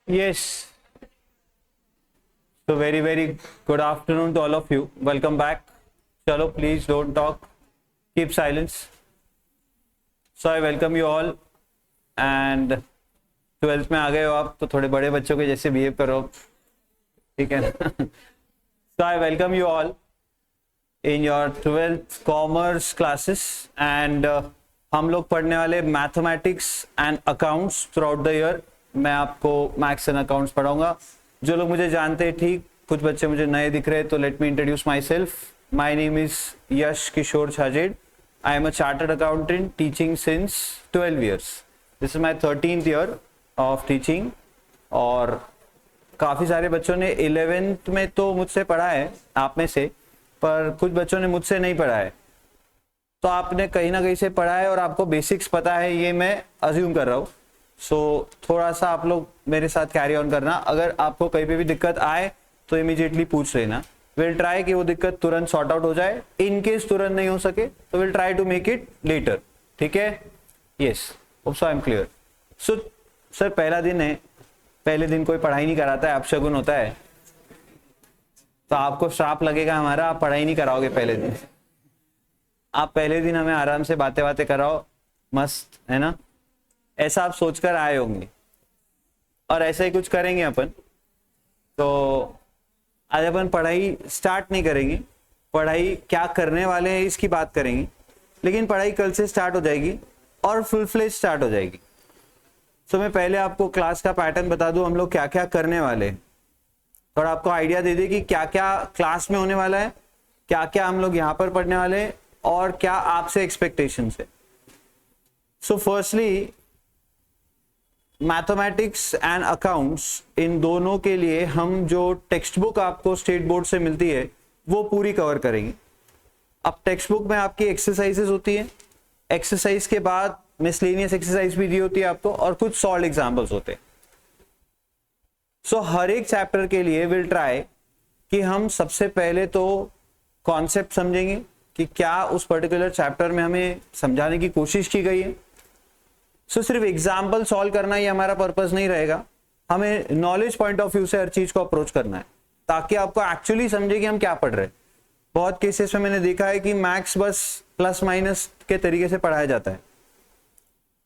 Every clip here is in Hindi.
Yes, so very good afternoon to all of you. Welcome back. Chalo, please don't talk. Keep silence. So I welcome you all and 12th में आ गए हो आप तो थोड़े बड़े बच्चों के जैसे बिहेव करो, ठीक है ना? So I welcome you all in your 12th commerce classes and हम लोग पढ़ने वाले mathematics and accounts through out the year. मैं आपको मैथ्स एंड अकाउंट्स पढ़ाऊंगा. जो लोग मुझे जानते हैं ठीक, कुछ बच्चे मुझे नए दिख रहे हैं तो let me introduce myself. My name is Yash Kishore Chhajed. I am a chartered accountant teaching since 12 years. This is my 13th year of teaching. और काफ़ी सारे बच्चों ने 11th में तो मुझसे पढ़ा है आप में से, पर कुछ बच्चों ने मुझसे नहीं पढ़ा है. तो आपने कहीं ना कहीं से पढ़ा है और आपको बेसिक्स पता है, ये मैं अज्यूम कर रहा हूँ. सो थोड़ा सा आप लोग मेरे साथ कैरी ऑन करना. अगर आपको कहीं पे भी दिक्कत आए तो इमीडिएटली पूछ लेना. विल ट्राई कि वो दिक्कत तुरंत सॉर्ट आउट हो जाए. इन केस तुरंत नहीं हो सके तो will try to make it later. ठीक है? Yes, so I am clear. So sir पहला दिन है, पहले दिन कोई पढ़ाई नहीं कराता है, अपशगुन होता है, तो आपको श्राप लगेगा हमारा, आप पढ़ाई नहीं कराओगे पहले दिन. आप पहले दिन हमें आराम से बातें बातें कराओ, मस्त है ना, ऐसा आप सोचकर आए होंगे. और ऐसा ही कुछ करेंगे अपन. तो आज अपन पढ़ाई स्टार्ट नहीं करेंगे, पढ़ाई क्या करने वाले हैं इसकी बात करेंगे. लेकिन पढ़ाई कल से स्टार्ट हो जाएगी और फुल फ्लेज स्टार्ट हो जाएगी. तो मैं पहले आपको क्लास का पैटर्न बता दूं, हम लोग क्या क्या करने वाले हैं, थोड़ा आपको आइडिया दे दे कि क्या क्या क्लास में होने वाला है, क्या क्या हम लोग यहाँ पर पढ़ने वाले हैं और क्या आपसे एक्सपेक्टेशन है. So firstly mathematics and accounts, इन दोनों के लिए हम जो टेक्स्ट बुक आपको स्टेट बोर्ड से मिलती है वो पूरी कवर करेंगे. अब टेक्स्ट बुक में आपकी एक्सरसाइजेस होती है, एक्सरसाइज के बाद मिसलेनियस एक्सरसाइज भी दी होती है आपको और कुछ सॉल्व एग्जाम्पल्स होते हैं. सो हर एक चैप्टर के लिए विल ट्राई कि हम सबसे पहले तो कॉन्सेप्ट समझेंगे कि क्या उस पर्टिकुलर चैप्टर में हमें समझाने की कोशिश की गई है. सो सिर्फ एग्जाम्पल सॉल्व करना ही हमारा पर्पस नहीं रहेगा, हमें नॉलेज पॉइंट ऑफ व्यू से हर चीज को अप्रोच करना है ताकि आपको एक्चुअली समझे कि हम क्या पढ़ रहे हैं. बहुत केसेस में मैंने देखा है कि मैथ्स बस प्लस माइनस के तरीके से पढ़ाया जाता है,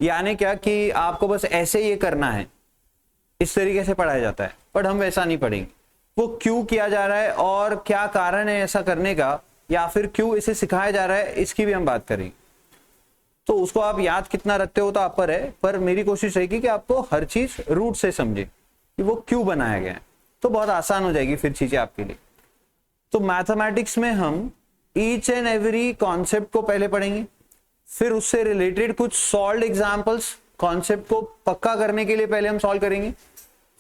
यानी क्या कि आपको बस ऐसे ये करना है, इस तरीके से पढ़ाया जाता है. बट हम वैसा नहीं पढ़ेंगे. वो क्यों किया जा रहा है और क्या कारण है ऐसा करने का, या फिर क्यों इसे सिखाया जा रहा है, इसकी भी हम बात करेंगे. तो उसको आप याद कितना रखते हो तो आप पर है, पर मेरी कोशिश रहेगी कि आपको हर चीज रूट से समझे कि वो क्यों बनाया गया है, तो बहुत आसान हो जाएगी फिर चीजें आपके लिए. तो मैथमेटिक्स में हम ईच एंड एवरी कॉन्सेप्ट को पहले पढ़ेंगे, फिर उससे रिलेटेड कुछ सॉल्व्ड एग्जांपल्स कॉन्सेप्ट को पक्का करने के लिए पहले हम सॉल्व करेंगे,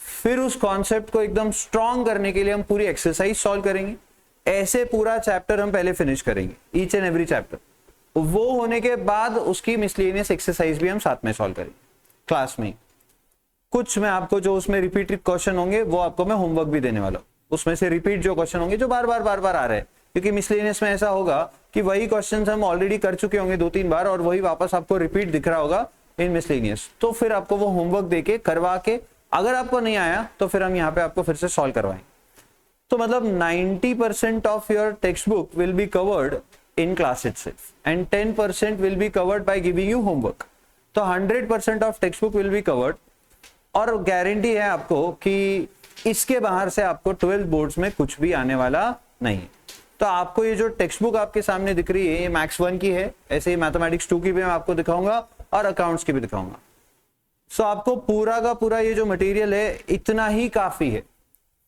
फिर उस कॉन्सेप्ट को एकदम स्ट्रॉन्ग करने के लिए हम पूरी एक्सरसाइज सॉल्व करेंगे. ऐसे पूरा चैप्टर हम पहले फिनिश करेंगे, ईच एंड एवरी चैप्टर. वो होने के बाद उसकी मिसलेनियस एक्सरसाइज भी हम साथ में सॉल्व करेंगे क्लास में. कुछ मैं आपको जो उसमें रिपीटेड क्वेश्चन होंगे वो आपको मैं होमवर्क भी देने वाला हूँ. उसमें से रिपीट जो क्वेश्चन होंगे जो बार बार आ रहे हैं, क्योंकि मिसलेनियस में ऐसा होगा कि वही क्वेश्चंस हम ऑलरेडी कर चुके होंगे 2-3 बार और वही वापस आपको रिपीट दिख रहा होगा इन मिसलेनियस. तो फिर आपको वो होमवर्क देके करवा के, अगर आपको नहीं आया तो फिर हम यहाँ पे आपको फिर से सॉल्व करवाएंगे. तो मतलब 90% of your text book will be covered in class itself and 10% will be covered by giving you homework. तो 100% of textbook will be covered. और गारंटी है आपको कि इसके बाहर से आपको 12th बोर्ड्स में कुछ भी आने वाला नहीं. तो आपको ये जो टेक्स्ट बुक आपके सामने दिख रही है ये मैथ्स 1 की है, ऐसे ही मैथमेटिक्स 2 की भी मैं आपको दिखाऊंगा और अकाउंट्स की भी दिखाऊंगा. सो आपको पूरा का पूरा ये जो मटेरियल है इतना ही काफी है.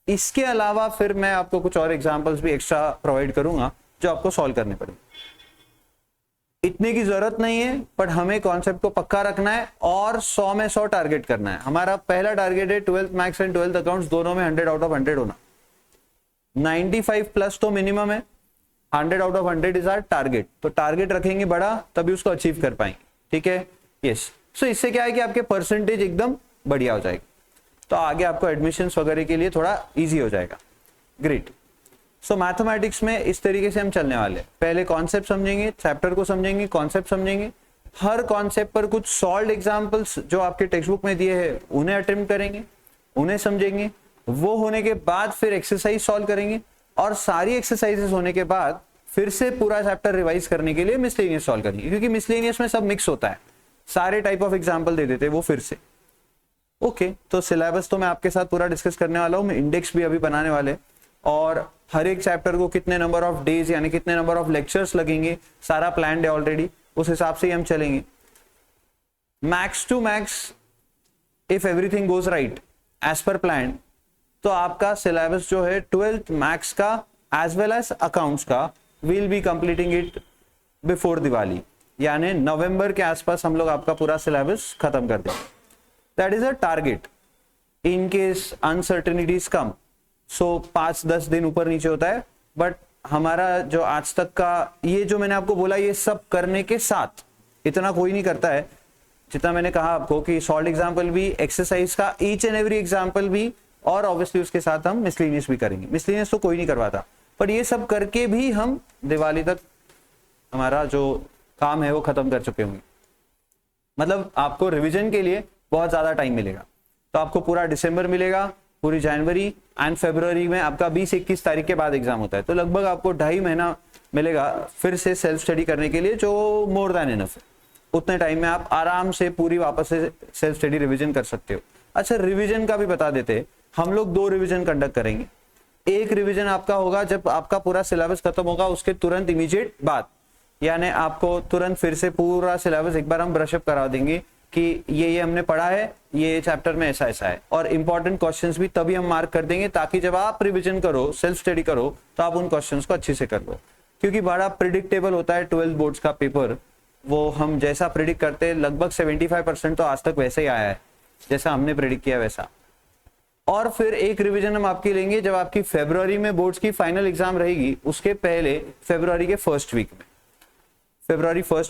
इसके अलावा फिर मैं आपको कुछ और एग्जाम्पल्स भी एक्स्ट्रा प्रोवाइड करूंगा जो आपको सॉल्व करने पड़ेंगे. इतने की जरूरत नहीं है, पर हमें कॉन्सेप्ट को पक्का रखना है और 100 में 100 टारगेट करना है. हमारा पहला टारगेट है 12th maths and 12th accounts दोनों में 100 आउट ऑफ 100 होना. 95 प्लस तो मिनिमम है, 100 out of 100 is our target. तो टारगेट रखेंगे बड़ा तभी उसको अचीव कर पाएंगे. ठीक है? यस. सो इससे क्या है कि आपके परसेंटेज एकदम बढ़िया हो जाएगी, तो आगे आपको एडमिशन वगैरह के लिए थोड़ा ईजी हो जाएगा. ग्रेट. सो मैथमेटिक्स में इस तरीके से हम चलने वाले हैं. पहले कॉन्सेप्ट समझेंगे, चैप्टर को समझेंगे, कॉन्सेप्ट समझेंगे, हर कॉन्सेप्ट पर कुछ सॉल्व्ड एग्जांपल्स जो आपके टेक्स्ट बुक में दिए हैं उन्हें अटेम्प्ट करेंगे, उन्हें समझेंगे, वो होने के बाद फिर एक्सरसाइज सॉल्व करेंगे, और सारी एक्सरसाइजेस होने के बाद फिर से पूरा चैप्टर रिवाइज करने के लिए मिसलेनियस सॉल्व करेंगे, क्योंकि मिसलेनियस में सब मिक्स होता है, सारे टाइप ऑफ एग्जाम्पल दे देते हैं वो फिर से। ओके, तो सिलेबस तो मैं आपके साथ पूरा डिस्कस करने वाला हूँ, मैं इंडेक्स भी अभी बनाने वाले, और हर एक चैप्टर को कितने नंबर ऑफ डेज यानी कितने नंबर ऑफ लेक्चर्स लगेंगे सारा प्लान है ऑलरेडी, उस हिसाब से ही हम चलेंगे। Max to max if everything goes right as per plan, तो आपका सिलेबस जो है 12th मैथ्स का एज वेल एज अकाउंट्स का will be completing it before Diwali, यानी नवंबर के आसपास हम लोग आपका पूरा सिलेबस खत्म कर देंगे। That is a target in case uncertainties कम, सो 5-10 दिन ऊपर नीचे होता है, बट हमारा जो आज तक का ये जो मैंने आपको बोला ये सब करने के साथ इतना कोई नहीं करता है जितना मैंने कहा आपको कि सॉल्व एग्जाम्पल भी, एक्सरसाइज का ईच एंड एवरी एग्जाम्पल भी, और ऑब्वियसली उसके साथ हम मिसलेनियस भी करेंगे। मिसलेनियस तो कोई नहीं करवाता, पर ये सब करके भी हम दिवाली तक हमारा जो काम है वो खत्म कर चुके होंगे। मतलब आपको रिवीजन के लिए बहुत ज्यादा टाइम मिलेगा, तो आपको पूरा दिसंबर मिलेगा, पूरी जनवरी एंड फरवरी में आपका 20-21 तारीख के बाद एग्जाम होता है, तो लगभग आपको 2.5 महीना मिलेगा फिर से सेल्फ स्टडी करने के लिए, जो मोर देन इनफ है। उतने टाइम में आप आराम से पूरी वापस से सेल्फ स्टडी रिवीजन कर सकते हो। अच्छा, रिवीजन का भी बता देते, हम लोग 2 रिवीजन कंडक्ट करेंगे। एक रिवीजन आपका होगा जब आपका पूरा सिलेबस खत्म होगा उसके तुरंत इमीडिएट बाद, यानी आपको तुरंत फिर से पूरा सिलेबस एक बार हम ब्रशअप करा देंगे कि ये हमने पढ़ा है, ये चैप्टर में ऐसा ऐसा है, और इंपॉर्टेंट क्वेश्चंस भी तभी हम मार्क कर देंगे ताकि जब आप रिवीजन करो, सेल्फ स्टडी करो, तो आप उन क्वेश्चंस को अच्छे से कर लो, क्योंकि बड़ा प्रिडिक्टेबल होता है 12th बोर्ड्स का पेपर। वो हम जैसा प्रिडिक्ट करते हैं लगभग 75% तो आज तक वैसे ही आया है जैसा हमने प्रिडिक्ट किया वैसा। और फिर एक रिवीजन हम आपकी लेंगे जब आपकी फरवरी में बोर्ड्स की फाइनल एग्जाम रहेगी, उसके पहले फरवरी के फर्स्ट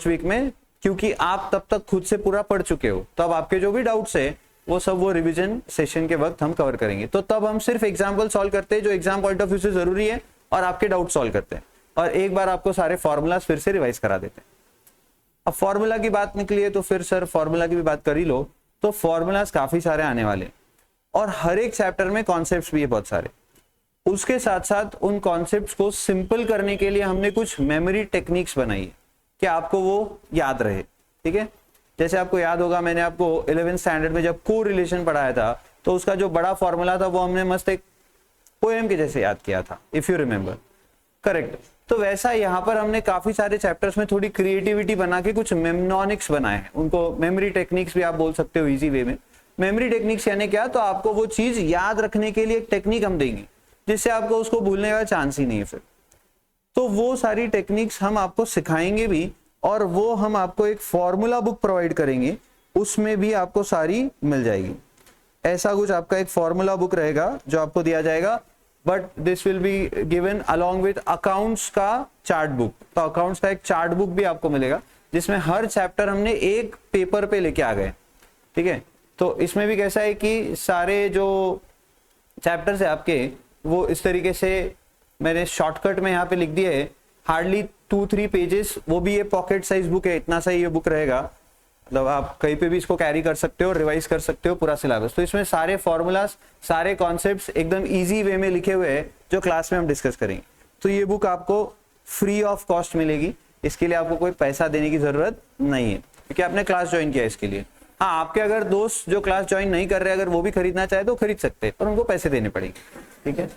वीक में, क्योंकि आप तब तक खुद से पूरा पढ़ चुके हो, तब आपके जो भी डाउट्स है वो सब वो रिवीजन सेशन के वक्त हम कवर करेंगे। तो तब हम सिर्फ एग्जाम्पल सॉल्व करते हैं जो एग्जाम पॉइंट ऑफ व्यू से जरूरी है, और आपके डाउट सॉल्व करते हैं, और एक बार आपको सारे फॉर्मूलाज फिर से रिवाइज करा देते हैं। अब फॉर्मूला की बात निकली है तो फिर सर फॉर्मूला की भी बात कर ही लो, तो फॉर्मूलाज काफी सारे आने वाले, और हर एक चैप्टर में कॉन्सेप्ट्स भी है बहुत सारे। उसके साथ साथ उन कॉन्सेप्ट्स को सिंपल करने के लिए हमने कुछ मेमोरी टेक्निक्स बनाई है कि आपको वो याद रहे। ठीक है, जैसे आपको याद होगा मैंने आपको 11th स्टैंडर्ड में जब को रिलेशन पढ़ाया था, तो उसका जो बड़ा फॉर्मूला था वो हमने मस्त एक पोएम के जैसे याद किया था, इफ यू रिमेंबर, करेक्ट। तो वैसा यहाँ पर हमने काफी सारे चैप्टर्स में थोड़ी क्रिएटिविटी बना के कुछ मेमनॉनिक्स बनाए हैं, उनको मेमोरी टेक्निक्स भी आप बोल सकते हो इजी वे में। मेमोरी टेक्निक्स यानी क्या, तो आपको वो चीज याद रखने के लिए एक टेक्निक हम देंगे जिससे आपको उसको भूलने का चांस ही नहीं है फिर। तो वो सारी टेक्निक्स हम आपको सिखाएंगे भी, और वो हम आपको एक फॉर्मूला बुक प्रोवाइड करेंगे, उसमें भी आपको सारी मिल जाएगी। ऐसा कुछ आपका एक फॉर्मूला बुक रहेगा जो आपको दिया जाएगा, but this will be given along with accounts का चार्ट बुक। तो अकाउंट्स का एक चार्ट बुक भी आपको मिलेगा जिसमें हर चैप्टर हमने एक पेपर पे लेके आ गए। ठीक है, तो इसमें भी कैसा है कि सारे जो चैप्टर्स है आपके वो इस तरीके से मैंने शॉर्टकट में यहाँ पे लिख दिए है, हार्डली 2-3 पेजेस, वो भी ये पॉकेट साइज बुक है, इतना सा ये बुक रहेगा, मतलब आप कहीं पे भी इसको कैरी कर सकते हो, रिवाइज कर सकते हो पूरा सिलेबस। तो इसमें सारे फॉर्मूलाज, सारे कॉन्सेप्ट्स एकदम इजी वे में लिखे हुए हैं जो क्लास में हम डिस्कस करेंगे। तो ये बुक आपको फ्री ऑफ कॉस्ट मिलेगी, इसके लिए आपको कोई पैसा देने की जरूरत नहीं है क्योंकि आपने क्लास ज्वाइन किया इसके लिए। हाँ, आपके अगर दोस्त जो क्लास ज्वाइन नहीं कर रहे अगर वो भी खरीदना चाहे तो खरीद सकते हैं, पर उनको पैसे देने पड़ेंगे। ठीक है,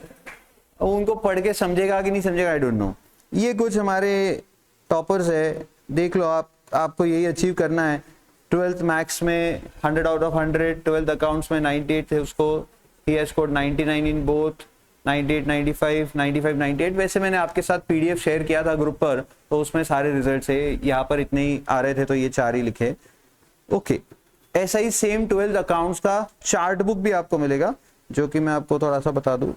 और उनको पढ़ के समझेगा कि नहीं समझेगा आई डोंट नो। ये कुछ हमारे टॉपर्स है, देख लो आप, आपको यही अचीव करना है। 12th मैथ्स में 100 आउट ऑफ 100, 12th अकाउंट्स में 98 थे, उसको he has scored 99 in both, 98, 95, 95, 98। वैसे मैंने आपके साथ पीडीएफ शेयर किया था ग्रुप पर, तो उसमें सारे रिजल्ट्स है, यहाँ पर इतने ही आ रहे थे तो ये 4 ही लिखे। ओके, ऐसा ही सेम 12th अकाउंट्स का चार्ट बुक भी आपको मिलेगा, जो कि मैं आपको थोड़ा सा बता दूं।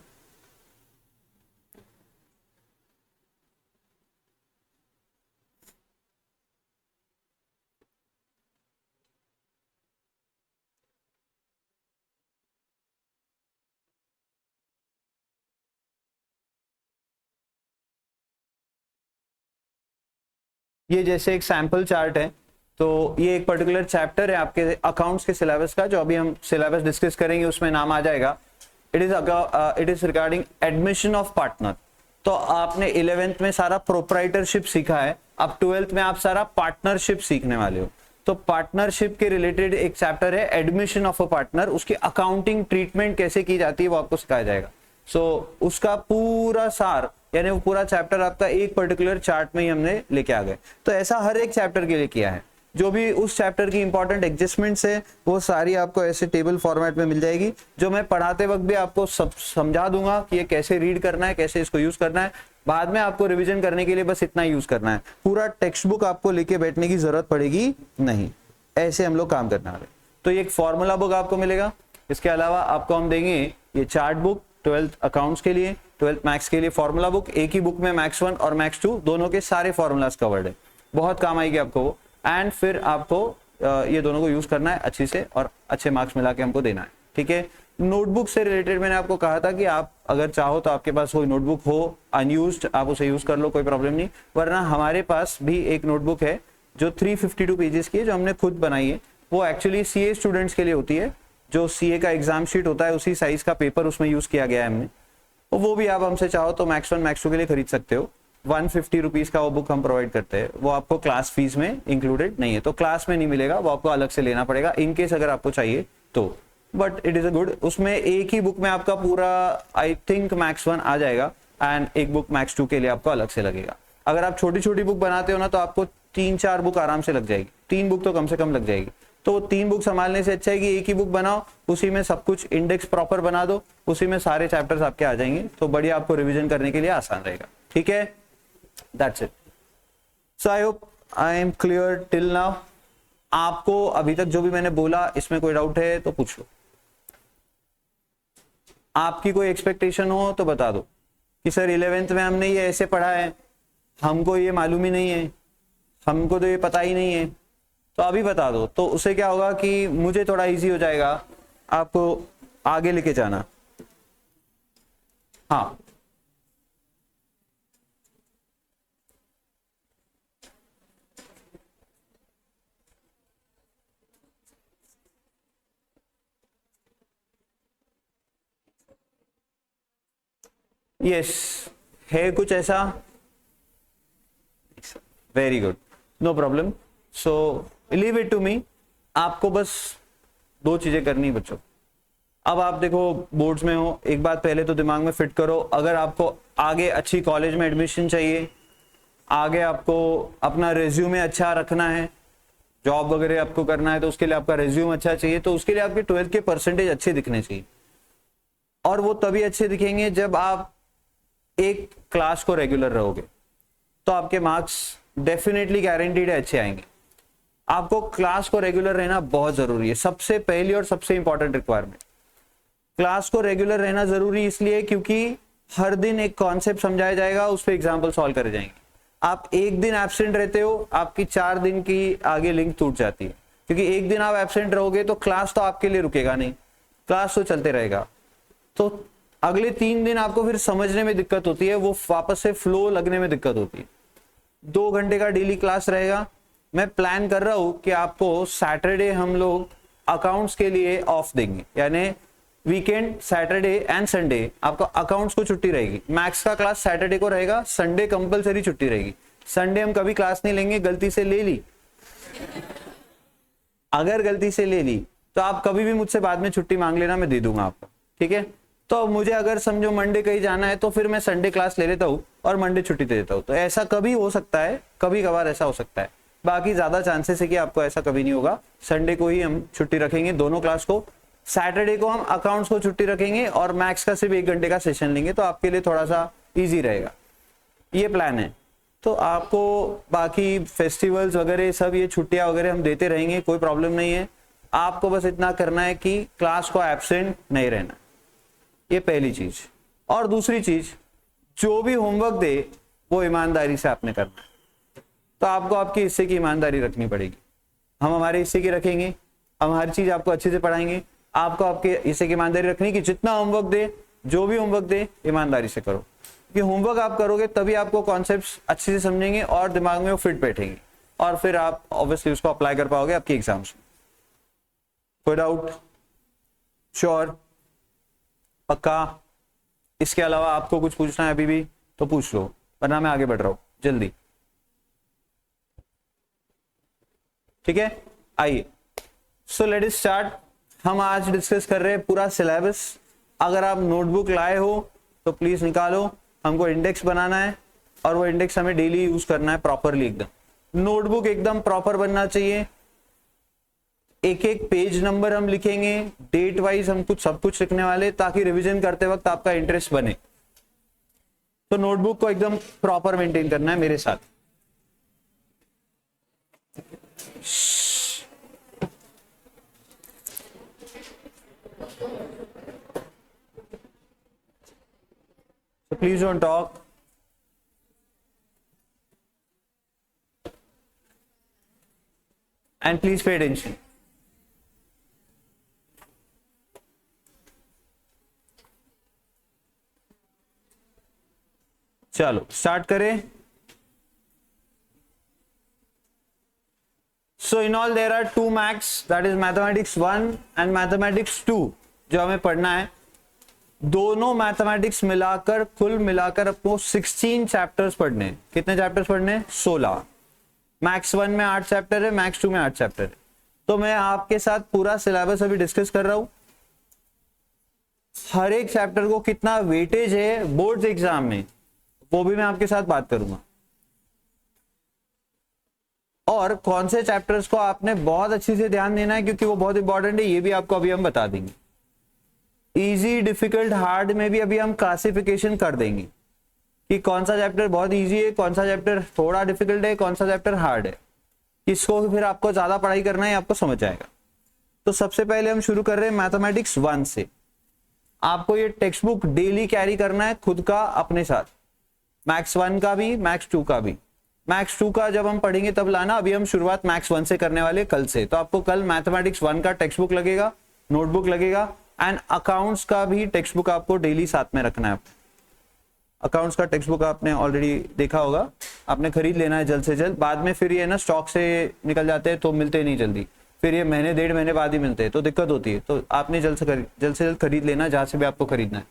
ये जैसे एक सैंपल चार्ट है, तो ये एक पर्टिकुलर चैप्टर है आपके अकाउंट्स के सिलेबस का, जो अभी हम सिलेबस डिस्कस करेंगे उसमें नाम आ जाएगा। It is regarding admission of partner. तो आपने 11th में सारा प्रोप्राइटरशिप सीखा है, अब 12th में आप सारा पार्टनरशिप सीखने वाले हो। तो पार्टनरशिप के रिलेटेड एक चैप्टर है एडमिशन ऑफ अ पार्टनर, उसकी अकाउंटिंग ट्रीटमेंट कैसे की जाती है वो आपको सिखाया जाएगा। उसका पूरा सार यानी वो पूरा चैप्टर आपका एक पर्टिकुलर चार्ट में ही हमने लेके आ गए। तो ऐसा हर एक चैप्टर के लिए किया है। जो भी उस चैप्टर की इंपॉर्टेंट एडजस्टमेंट्स है वो सारी आपको ऐसे टेबल फॉर्मेट में मिल जाएगी, जो मैं पढ़ाते वक्त भी आपको सब समझा दूंगा कि ये कैसे रीड करना है, कैसे इसको यूज करना है। बाद में आपको रिवीजन करने के लिए बस इतना यूज करना है, पूरा टेक्स्ट बुक आपको लेके बैठने की जरूरत पड़ेगी नहीं। ऐसे हम लोग काम करने वाले। तो ये एक फॉर्मूला बुक आपको मिलेगा। इसके अलावा आपको हम देंगे ये चार्ट बुक 12th अकाउंट्स के लिए, 12th मैथ्स के लिए फॉर्मूला बुक। एक ही बुक में मैथ्स 1 और मैथ्स 2 दोनों के सारे फॉर्मूलाज कवर्ड है, बहुत काम आएगी आपको वो। एंड फिर आपको ये दोनों को यूज करना है अच्छी से और अच्छे मार्क्स मिला के हमको देना है, ठीक है। नोटबुक से रिलेटेड मैंने आपको कहा था कि आप अगर चाहो तो आपके पास कोई नोटबुक हो अनयूज्ड, आप उसे यूज कर लो, कोई प्रॉब्लम नहीं। वरना हमारे पास भी एक नोटबुक है जो 352 पेजेस की है, जो हमने खुद बनाई है। वो एक्चुअली सीए स्टूडेंट्स के लिए होती है। जो सीए का एग्जाम शीट होता है उसी साइज का पेपर उसमें यूज किया गया है हमने। तो वो भी आप हमसे चाहो तो मैथ्स 1 मैथ्स 2 के लिए खरीद सकते हो। 150 रुपीज का वो बुक हम प्रोवाइड करते हैं, वो आपको क्लास फीस में इंक्लूडेड नहीं है, तो क्लास में नहीं मिलेगा, वो आपको अलग से लेना पड़ेगा इन केस अगर आपको चाहिए तो। But it is a good, उसमें एक ही बुक में आपका पूरा आई थिंक मैथ्स 1 आ जाएगा एंड एक बुक मैथ्स 2 के लिए आपको अलग से लगेगा। अगर आप छोटी छोटी बुक बनाते हो ना तो आपको 3-4 बुक आराम से लग जाएगी, 3 बुक तो कम से कम लग जाएगी। तो 3 बुक संभालने से अच्छा है कि एक ही बुक बनाओ, उसी में सब कुछ इंडेक्स प्रॉपर बना दो, उसी में सारे चैप्टर्स आपके आ जाएंगे, तो बढ़िया आपको रिवीजन करने के लिए आसान रहेगा, ठीक है। That's it. So I hope I am clear till now. आपको अभी तक जो भी मैंने बोला इसमें कोई डाउट है तो पूछ लो। आपकी कोई एक्सपेक्टेशन हो तो बता दो कि सर 11th में हमने ये ऐसे पढ़ा है, हमको ये मालूम ही नहीं है, हमको तो ये पता ही नहीं है, तो अभी बता दो। तो उससे क्या होगा कि मुझे थोड़ा इजी हो जाएगा आपको आगे लेके जाना। हाँ, यस है कुछ ऐसा, very good, no problem. So leave it to me. आपको बस 2 चीजें करनी है बच्चों। अब आप देखो बोर्ड्स में हो, एक बात पहले तो दिमाग में फिट करो, अगर आपको आगे अच्छी कॉलेज में एडमिशन चाहिए, आगे आपको अपना रेज्यूमे अच्छा रखना है, जॉब वगैरह आपको करना है, तो उसके लिए आपका रेज्यूम अच्छा चाहिए, तो उसके लिए आपके 12th के परसेंटेज अच्छे दिखने चाहिए। और वो तभी अच्छे दिखेंगे जब आप एक क्लास को रेगुलर रहोगे, तो आपके मार्क्स डेफिनेटली गारंटीड है अच्छे आएंगे। आपको क्लास को रेगुलर रहना बहुत जरूरी है, सबसे पहली और सबसे इंपॉर्टेंट रिक्वायरमेंट। क्लास को रेगुलर रहना जरूरी इसलिए क्योंकि हर दिन एक कॉन्सेप्ट समझाया जाएगा, उस पर एग्जाम्पल सॉल्व करे जाएंगे। आप एक दिन एब्सेंट रहते हो, आपकी 4 दिन की आगे लिंक टूट जाती है, क्योंकि एक दिन आप एब्सेंट रहोगे तो क्लास तो आपके लिए रुकेगा नहीं, क्लास तो चलते रहेगा। तो अगले 3 दिन आपको फिर समझने में दिक्कत होती है, वो वापस से फ्लो लगने में दिक्कत होती है। 2 घंटे का डेली क्लास रहेगा। मैं प्लान कर रहा हूं कि आपको सैटरडे हम लोग अकाउंट्स के लिए ऑफ देंगे, यानी वीकेंड सैटरडे एंड संडे आपको अकाउंट्स को छुट्टी रहेगी। मैथ्स का क्लास सैटरडे को रहेगा, संडे कंपलसरी छुट्टी रहेगी। संडे हम कभी क्लास नहीं लेंगे, गलती से ले ली अगर गलती से ले ली तो आप कभी भी मुझसे बाद में छुट्टी मांग लेना, मैं दे दूंगा आपको, ठीक है। तो मुझे अगर समझो मंडे कहीं जाना है तो फिर मैं संडे क्लास ले लेता हूँ और मंडे छुट्टी दे देता हूँ। तो ऐसा कभी हो सकता है, कभी कभार ऐसा हो सकता है, बाकी ज्यादा चांसेस है कि आपको ऐसा कभी नहीं होगा। संडे को ही हम छुट्टी रखेंगे दोनों क्लास को, सैटरडे को हम अकाउंट्स को छुट्टी रखेंगे और मैथ्स का सिर्फ 1 घंटे का सेशन लेंगे, तो आपके लिए थोड़ा सा इजी रहेगा। ये प्लान है। तो आपको बाकी फेस्टिवल्स वगैरह सब ये छुट्टियां वगैरह हम देते रहेंगे, कोई प्रॉब्लम नहीं है। आपको बस इतना करना है कि क्लास को एब्सेंट नहीं रहना, ये पहली चीज। और दूसरी चीज, जो भी होमवर्क दे वो ईमानदारी से आपने करना है। तो आपको आपके हिस्से की ईमानदारी रखनी पड़ेगी, हम हमारे हिस्से की रखेंगे, हम हर चीज आपको अच्छे से पढ़ाएंगे। आपको आपके हिस्से की ईमानदारी रखनी कि जितना होमवर्क दे, जो भी होमवर्क दे, ईमानदारी से करो। कि होमवर्क आप करोगे तभी आपको कॉन्सेप्ट्स अच्छे से समझेंगे और दिमाग में वो फिट बैठेंगे। और फिर आप ऑब्वियसली उसको अप्लाई कर पाओगे आपके एग्जाम्स में। कोई डाउट? श्योर? पक्का? इसके अलावा आपको कुछ पूछना है अभी भी तो पूछ लो, वरना मैं आगे बढ़ रहा हूं जल्दी। ठीक है, आइए। So let us start. हम आज डिस्कस कर रहे हैं पूरा सिलेबस। अगर आप नोटबुक लाए हो तो प्लीज निकालो, हमको इंडेक्स बनाना है और वो इंडेक्स हमें डेली यूज करना है प्रॉपरली। एकदम नोटबुक एकदम प्रॉपर बनना चाहिए। एक एक पेज नंबर हम लिखेंगे, डेट वाइज हम कुछ सब कुछ लिखने वाले, ताकि रिवीजन करते वक्त आपका इंटरेस्ट बने। तो नोटबुक को एकदम प्रॉपर मेंटेन करना है मेरे साथ। So please don't talk. And please pay attention. चलो स्टार्ट करें। So in all there are two maths, that is mathematics 1 and mathematics 2 जो हमें पढ़ना है। दोनों मैथमेटिक्स मिलाकर कुल मिलाकर आपको 16 चैप्टर्स पढ़ने हैं। कितने चैप्टर्स पढ़ने हैं? 16। मैथ्स 1 में 8 चैप्टर है, मैथ्स 2 में 8 चैप्टर है। तो मैं आपके साथ पूरा सिलेबस अभी डिस्कस कर रहा हूं। हर एक चैप्टर को कितना वेटेज है बोर्ड्स एग्जाम में, वो भी मैं आपके साथ बात करूंगा। और कौन से चैप्टर्स को आपने बहुत अच्छे से ध्यान देना है, क्योंकि वो बहुत इंपॉर्टेंट है, ये भी आपको अभी हम बता देंगे। इजी, डिफिकल्ट, हार्ड में भी अभी हम क्लासिफिकेशन कर देंगे कि कौन सा चैप्टर बहुत इजी है, कौन सा चैप्टर थोड़ा डिफिकल्ट है, कौन सा चैप्टर हार्ड है। किसको फिर आपको ज्यादा पढ़ाई करना है आपको समझ आएगा। तो सबसे पहले हम शुरू कर रहे हैं मैथमेटिक्स 1 से। आपको ये टेक्स्ट बुक डेली कैरी करना है खुद का अपने साथ, मैथ्स 1 का भी, मैथ्स 2 का भी। मैथ्स 2 का जब हम पढ़ेंगे तब लाना, अभी हम शुरुआत मैथ्स 1 से करने वाले कल से। तो आपको कल मैथमेटिक्स 1 का टेक्स्ट बुक लगेगा, नोटबुक लगेगा, एंड अकाउंट्स का भी टेक्स्ट बुक आपको डेली साथ में रखना है। अकाउंट्स का टेक्स्ट बुक आपने ऑलरेडी देखा होगा, आपने खरीद लेना है जल्द से जल्द। बाद में फिर ये ना स्टॉक से निकल जाते हैं तो मिलते नहीं जल्दी, फिर ये महीने 1.5 महीने बाद ही मिलते हैं तो दिक्कत होती है। तो आपने जल्द से जल्द खरीद लेना जहां से भी आपको खरीदना है।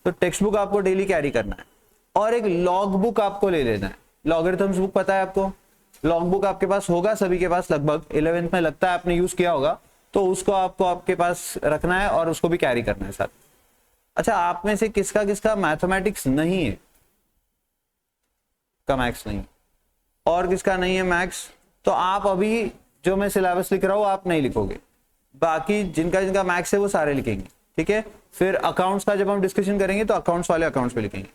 तो टेक्स्ट बुक आपको डेली कैरी करना है, और एक लॉग बुक आपको ले लेना है। लॉगरिथम्स बुक पता है आपको? लॉग बुक आपके पास होगा, सभी के पास लगभग 11th में लगता है आपने यूज किया होगा। तो उसको आपको आपके पास रखना है और उसको भी कैरी करना है साथ। अच्छा, आप में से किसका किसका मैथमेटिक्स नहीं है? का मैथ्स नहीं, और किसका नहीं है मैथ्स? तो आप अभी जो मैं सिलेबस लिख रहा हूं आप नहीं लिखोगे, बाकी जिनका जिनका मैथ्स है वो सारे लिखेंगे। ठीक है, फिर अकाउंट्स का जब हम डिस्कशन करेंगे तो अकाउंट्स वाले अकाउंट्स पे लिखेंगे।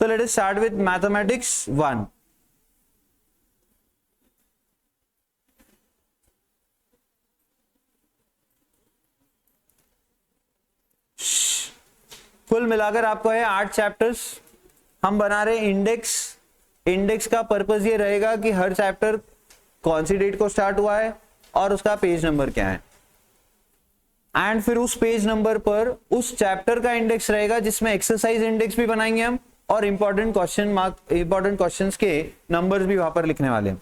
तो let us start with mathematics 1। कुल मिलाकर आपको है 8 चैप्टर्स। हम बना रहे हैं इंडेक्स। इंडेक्स का पर्पस ये रहेगा कि हर चैप्टर कौन सी डेट को स्टार्ट हुआ है और उसका पेज नंबर क्या है, एंड फिर उस पेज नंबर पर उस चैप्टर का इंडेक्स रहेगा, जिसमें एक्सरसाइज इंडेक्स भी बनाएंगे हम, और इंपॉर्टेंट क्वेश्चंस के नंबर्स भी वहां पर लिखने वाले हैं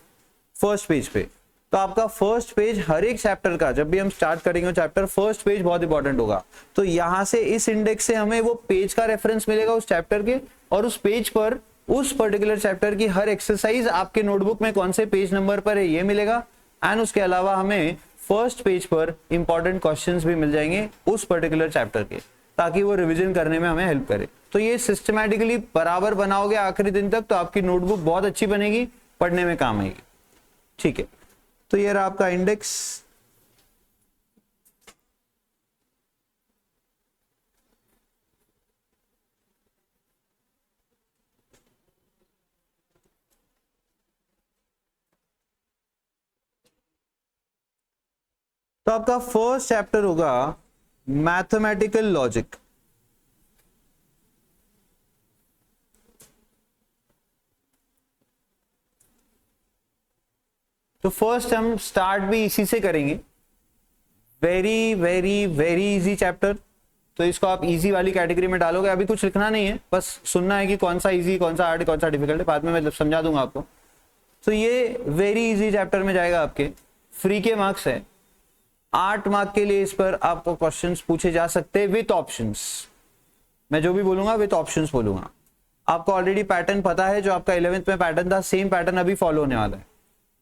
फर्स्ट पेज पे। तो आपका फर्स्ट पेज हर एक चैप्टर का, जब भी हम स्टार्ट करेंगे चैप्टर, फर्स्ट पेज बहुत इंपॉर्टेंट होगा। तो यहां से इस इंडेक्स से हमें वो पेज का रेफरेंस मिलेगा उस चैप्टर के, और उस पेज पर उस पर्टिकुलर चैप्टर की हर एक्सरसाइज आपके नोटबुक में कौन से पेज नंबर पर है ये मिलेगा। एंड उसके अलावा हमें फर्स्ट पेज पर इंपॉर्टेंट क्वेश्चंस भी मिल जाएंगे उस पर्टिकुलर चैप्टर के, ताकि वो रिवीजन करने में हमें हेल्प करे। तो ये सिस्टमैटिकली बराबर बनाओगे आखिरी दिन तक, तो आपकी नोटबुक बहुत अच्छी बनेगी, पढ़ने में काम आएगी। ठीक है, तो ये रहा आपका इंडेक्स। तो आपका फर्स्ट चैप्टर होगा मैथमेटिकल लॉजिक। तो फर्स्ट हम स्टार्ट भी इसी से करेंगे। Very very very easy chapter, तो इसको आप इजी वाली कैटेगरी में डालोगे। अभी कुछ लिखना नहीं है, बस सुनना है कि कौन सा इजी, कौन सा हार्ड, कौन सा डिफिकल्ट है। बाद में मैं समझा दूंगा आपको। तो ये वेरी इजी चैप्टर में जाएगा, आपके फ्री के मार्क्स है, 8 मार्क के लिए इस पर आपको क्वेश्चंस पूछे जा सकते हैं विथ ऑप्शंस। मैं जो भी बोलूंगा विथ ऑप्शंस बोलूंगा। आपको ऑलरेडी पैटर्न पता है, जो आपका 11th में पैटर्न था, सेम पैटर्न अभी फॉलो होने वाला है।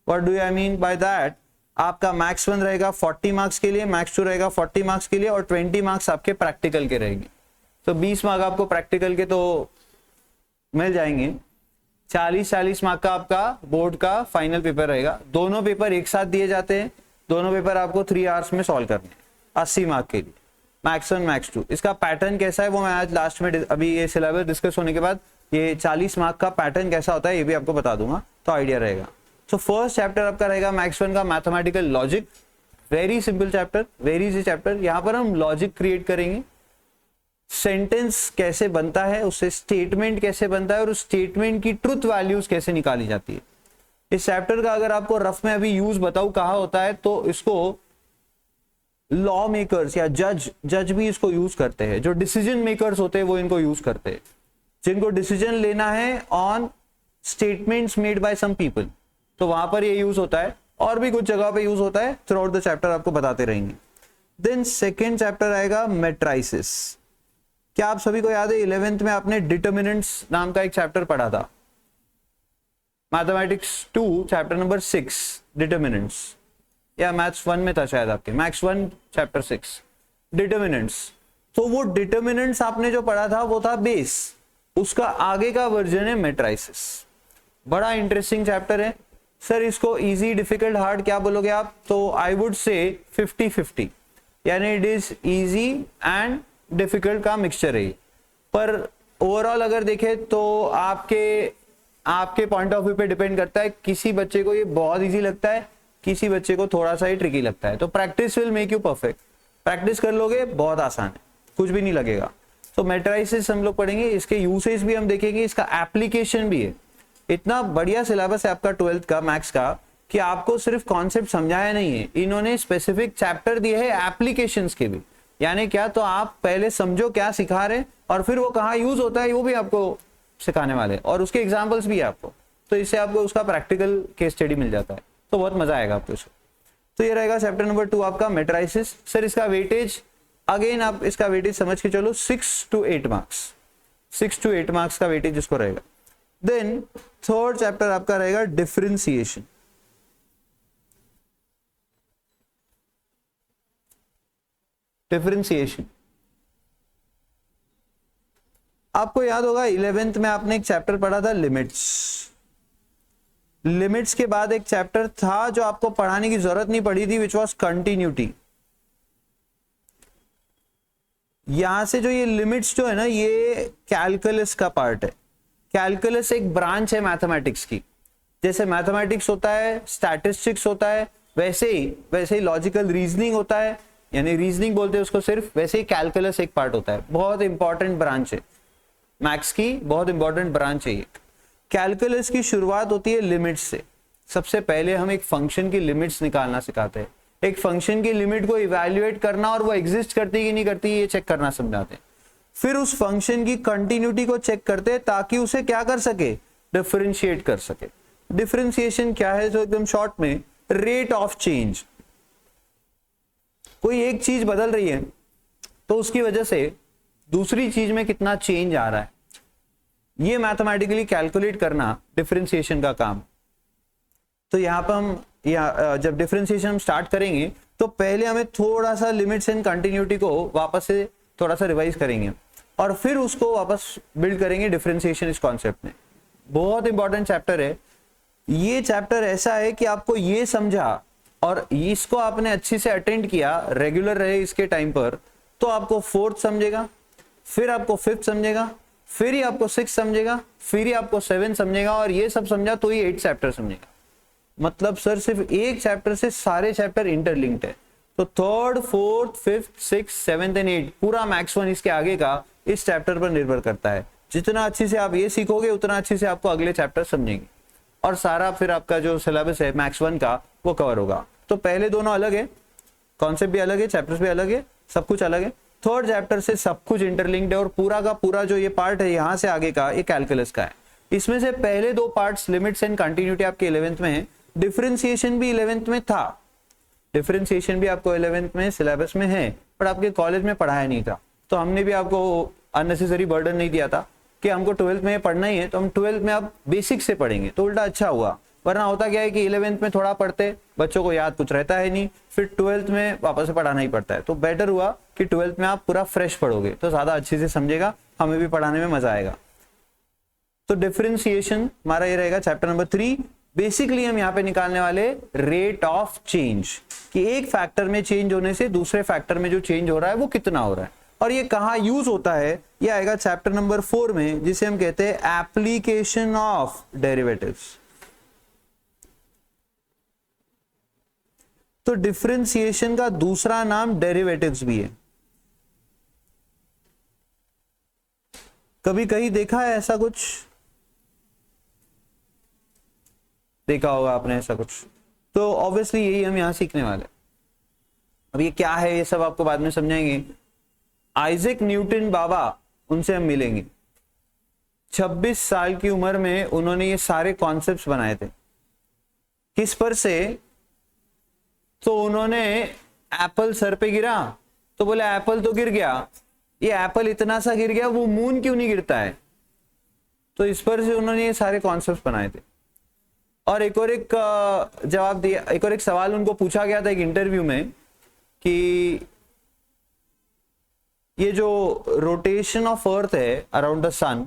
What do I mean by that? आपका मैक्स 1 रहेगा 40 मार्क्स के लिए, मैक्स 2 रहेगा 40 मार्क्स के लिए, और 20 मार्क्स आपके प्रैक्टिकल के रहेंगे। तो 20 मार्क आपको प्रैक्टिकल के तो मिल जाएंगे। 40-40 मार्क का आपका बोर्ड का फाइनल पेपर रहेगा। दोनों पेपर एक साथ दिए जाते हैं, दोनों पेपर आपको 3 आवर्स में सॉल्व करने हैं 80 मार्क के लिए, मैक्स 1 मैक्स 2। इसका पैटर्न कैसा है वो मैं आज लास्ट में, अभी ये सिलेबस डिस्कस होने के बाद ये 40 मार्क का पैटर्न कैसा होता है ये भी आपको बता दूंगा, तो आइडिया रहेगा। तो फर्स्ट चैप्टर आपका रहेगा मैक्स 1 का mathematical logic. Very simple chapter, very easy chapter. यहाँ पर हम लॉजिक क्रिएट करेंगे, सेंटेंस कैसे बनता है, उससे स्टेटमेंट कैसे बनता है, और उस स्टेटमेंट की ट्रुथ वैल्यूज कैसे निकाली जाती है। इस चैप्टर का अगर आपको रफ में अभी यूज बताऊं कहाँ होता है, तो इसको लॉ मेकर्स या जज भी इसको यूज करते हैं। जो डिसीजन मेकर्स होते हैं वो इनको यूज करते हैं, जिनको डिसीजन लेना है on statements made by some people, तो वहां पर ये यूज होता है। और भी कुछ जगह पे यूज होता है, थ्रू आउट द चैप्टर आपको बताते रहेंगे। देन सेकेंड चैप्टर आएगा मैट्राइसिस। क्या आप सभी को याद है 11th में आपने डिटर्मिनेंट्स नाम का एक चैप्टर पढ़ा था, मैथमेटिक्स 2 चैप्टर नंबर 6 डिटर्मिनेंट्स, या मैथ्स 1 में था शायद आपके, मैथ्स 1 चैप्टर 6 डिटर्मिनेंट्स। तो वो डिटर्मिनेंट्स आपने जो पढ़ा था वो था बेस, उसका आगे का वर्जन है मैट्राइसिस। बड़ा इंटरेस्टिंग चैप्टर है सर। इसको इजी, डिफिकल्ट, हार्ड क्या बोलोगे आप? तो आई वुड से 50-50, यानी it is easy and difficult का मिक्सचर है। पर ओवरऑल अगर देखें तो आपके पॉइंट ऑफ व्यू पे डिपेंड करता है। किसी बच्चे को ये बहुत इजी लगता है, किसी बच्चे को थोड़ा सा ही ट्रिकी लगता है। तो practice will make you perfect. Practice कर लोगे बहुत आसान है, कुछ भी नहीं लगेगा। तो मैट्राइसिस हम लोग पढ़ेंगे, इसके यूसेज भी हम देखेंगे, इसका एप्लीकेशन भी है। इतना बढ़िया सिलेबस है आपका 12th का मैथ्स का कि आपको सिर्फ कॉन्सेप्ट समझाया नहीं है, इन्होंने स्पेसिफिक चैप्टर दिए है एप्लीकेशंस के भी। यानी क्या, तो आप पहले समझो क्या सिखा रहे और फिर वो कहाँ यूज होता है वो भी आपको सिखाने वाले, और उसके एग्जाम्पल्स भी है आपको। तो इससे आपको उसका प्रैक्टिकल केस स्टडी मिल जाता है, तो बहुत मजा आएगा आपको इसको। तो ये रहेगा चैप्टर नंबर 2 आपका मैट्राइसिस। सर इसका वेटेज, अगेन आप इसका वेटेज समझ के चलो 6 to 8 मार्क्स, 6 to 8 मार्क्स का वेटेज इसको रहेगा। देन थर्ड चैप्टर आपका रहेगा डिफरेंशिएशन। डिफरेंशिएशन आपको याद होगा 11th में आपने एक चैप्टर पढ़ा था लिमिट्स। लिमिट्स के बाद एक चैप्टर था जो आपको पढ़ाने की जरूरत नहीं पड़ी थी, विच वॉज कंटिन्यूटी। यहां से जो ये लिमिट्स जो है ना, ये कैलकुलस का पार्ट है। कैलकुलस एक ब्रांच है मैथमेटिक्स की। जैसे मैथमेटिक्स होता है, स्टैटिस्टिक्स होता है, वैसे ही लॉजिकल रीजनिंग होता है, यानी रीजनिंग बोलते हैं उसको सिर्फ, वैसे ही कैलकुलस एक पार्ट होता है। बहुत इंपॉर्टेंट ब्रांच है मैथ्स की, बहुत इंपॉर्टेंट ब्रांच है ये। कैलकुलस की शुरुआत होती है लिमिट्स से। सबसे पहले हम एक फंक्शन की लिमिट्स निकालना सिखाते हैं, एक फंक्शन की लिमिट को इवैल्यूएट करना और वो एग्जिस्ट करती है कि नहीं करती ये चेक करना समझाते हैं। फिर उस फंक्शन की कंटिन्यूटी को चेक करते हैं ताकि उसे क्या कर सके, डिफरेंशिएट कर सके। डिफरेंशिएशन क्या है, जो एकदम शॉर्ट में, रेट ऑफ चेंज। कोई एक चीज बदल रही है तो उसकी वजह से दूसरी चीज में कितना चेंज आ रहा है, ये मैथमेटिकली कैलकुलेट करना डिफरेंशिएशन का काम। तो यहाँ पर हम जब डिफरेंशिएशन हम स्टार्ट करेंगे तो पहले हमें थोड़ा सा लिमिट्स एंड कंटिन्यूटी को वापस से थोड़ा सा रिवाइज करेंगे और फिर उसको वापस बिल्ड करेंगे डिफरेंशिएशन इस कॉन्सेप्ट में। बहुत इंपॉर्टेंट चैप्टर है ये। चैप्टर ऐसा है कि आपको ये समझा और इसको आपने अच्छी से अटेंड किया, रेगुलर रहे इसके टाइम पर, तो आपको 4th समझेगा, फिर आपको 5th समझेगा, फिर ही आपको 6th समझेगा, फिर ही आपको 7th समझेगा, और ये सब समझा तो ही 8th चैप्टर समझेगा। मतलब सर सिर्फ एक चैप्टर से सारे चैप्टर इंटरलिंक्ड है। तो 3rd, 4th, 5th, 6th, 7th and 8th पूरा मैथ्स 1 इसके आगे का इस चैप्टर पर निर्भर करता है। जितना अच्छी से आप ये सीखोगे उतना अच्छी से आपको अगले चैप्टर समझेंगे और सारा फिर आपका जो सिलेबस है मैथ्स 1 का वो कवर होगा। तो पहले दोनों अलग है, कॉन्सेप्ट भी अलग है, चैप्टर्स भी अलग है, सब कुछ अलग है। 3rd चैप्टर से सब कुछ इंटरलिंक्ड है और पूरा का पूरा जो ये पार्ट है यहाँ से आगे का ये कैलकुलस का है। इसमें से पहले दो पार्ट्स लिमिट्स एंड कंटिन्यूटी आपके 11th में है, डिफरेंशिएशन भी 11th में था, डिफरेंशिएशन भी आपको 11th में सिलेबस में है, पर आपके कॉलेज में पढ़ाया नहीं था। तो हमने भी आपको अननेसेसरी बर्डन नहीं दिया था कि हमको 12th में पढ़ना ही है तो हम 12th में अब बेसिक से पढ़ेंगे, तो उल्टा अच्छा हुआ। वरना होता क्या है कि 11th में थोड़ा पढ़ते, बच्चों को याद कुछ रहता है नहीं, फिर 12th में वापस से पढ़ाना ही पड़ता है। तो बेटर हुआ कि 12th में आप पूरा फ्रेश पढ़ोगे तो ज्यादा अच्छे से समझेगा, हमें भी पढ़ाने में मजा आएगा। तो डिफरेंशिएशन हमारा ये रहेगा चैप्टर नंबर 3। बेसिकली हम यहाँ पे निकालने वाले रेट ऑफ चेंज, कि एक फैक्टर में चेंज होने से दूसरे फैक्टर में जो चेंज हो रहा है वो कितना हो रहा है, और ये कहाँ यूज होता है, ये आएगा चैप्टर नंबर 4 में, जिसे हम कहते हैं एप्लीकेशन ऑफ डेरिवेटिव्स। तो डिफरेंशिएशन का दूसरा नाम डेरिवेटिव्स भी है। कभी कहीं देखा है ऐसा कुछ? देखा होगा आपने ऐसा कुछ। तो ऑब्वियसली यही हम यहां सीखने वाले। अब ये क्या है ये सब आपको बाद में समझाएंगे। आइजैक न्यूटन बाबा, उनसे हम मिलेंगे। 26 साल की उम्र में उन्होंने ये सारे कॉन्सेप्ट्स बनाए थे। किस पर से? तो उन्होंने एप्पल सर पे गिरा तो बोले एप्पल तो गिर गया, ये एप्पल इतना सा गिर गया, वो मून क्यों नहीं गिरता है? तो इस पर से उन्होंने ये सारे कॉन्सेप्ट्स बनाए थे। और एक और एक जवाब दिया, एक और एक सवाल उनको पूछा गया था एक इंटरव्यू में कि ये जो रोटेशन ऑफ अर्थ है अराउंड द सन,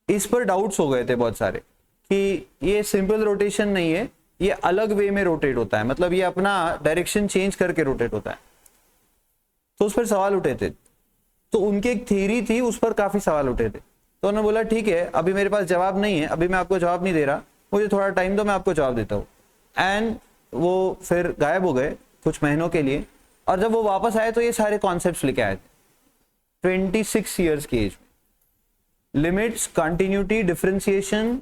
इस पर डाउट्स हो गए थे बहुत सारे कि ये सिंपल रोटेशन नहीं है, ये अलग वे में रोटेट होता है, मतलब ये अपना डायरेक्शन चेंज करके रोटेट होता है। तो उस पर सवाल उठे थे। तो उनकी एक थ्योरी थी, उस पर काफी सवाल उठे थे। तो उन्होंने बोला ठीक है, अभी मेरे पास जवाब नहीं है, अभी मैं आपको जवाब नहीं दे रहा, मुझे थोड़ा टाइम दो, मैं आपको जवाब देता हूँ। एंड वो फिर गायब हो गए कुछ महीनों के लिए, और जब वो वापस आए तो ये सारे कॉन्सेप्ट्स लेके आए थे 26 ईयर्स की एज में। लिमिट्स, कंटिन्यूटी, डिफरेंशिएशन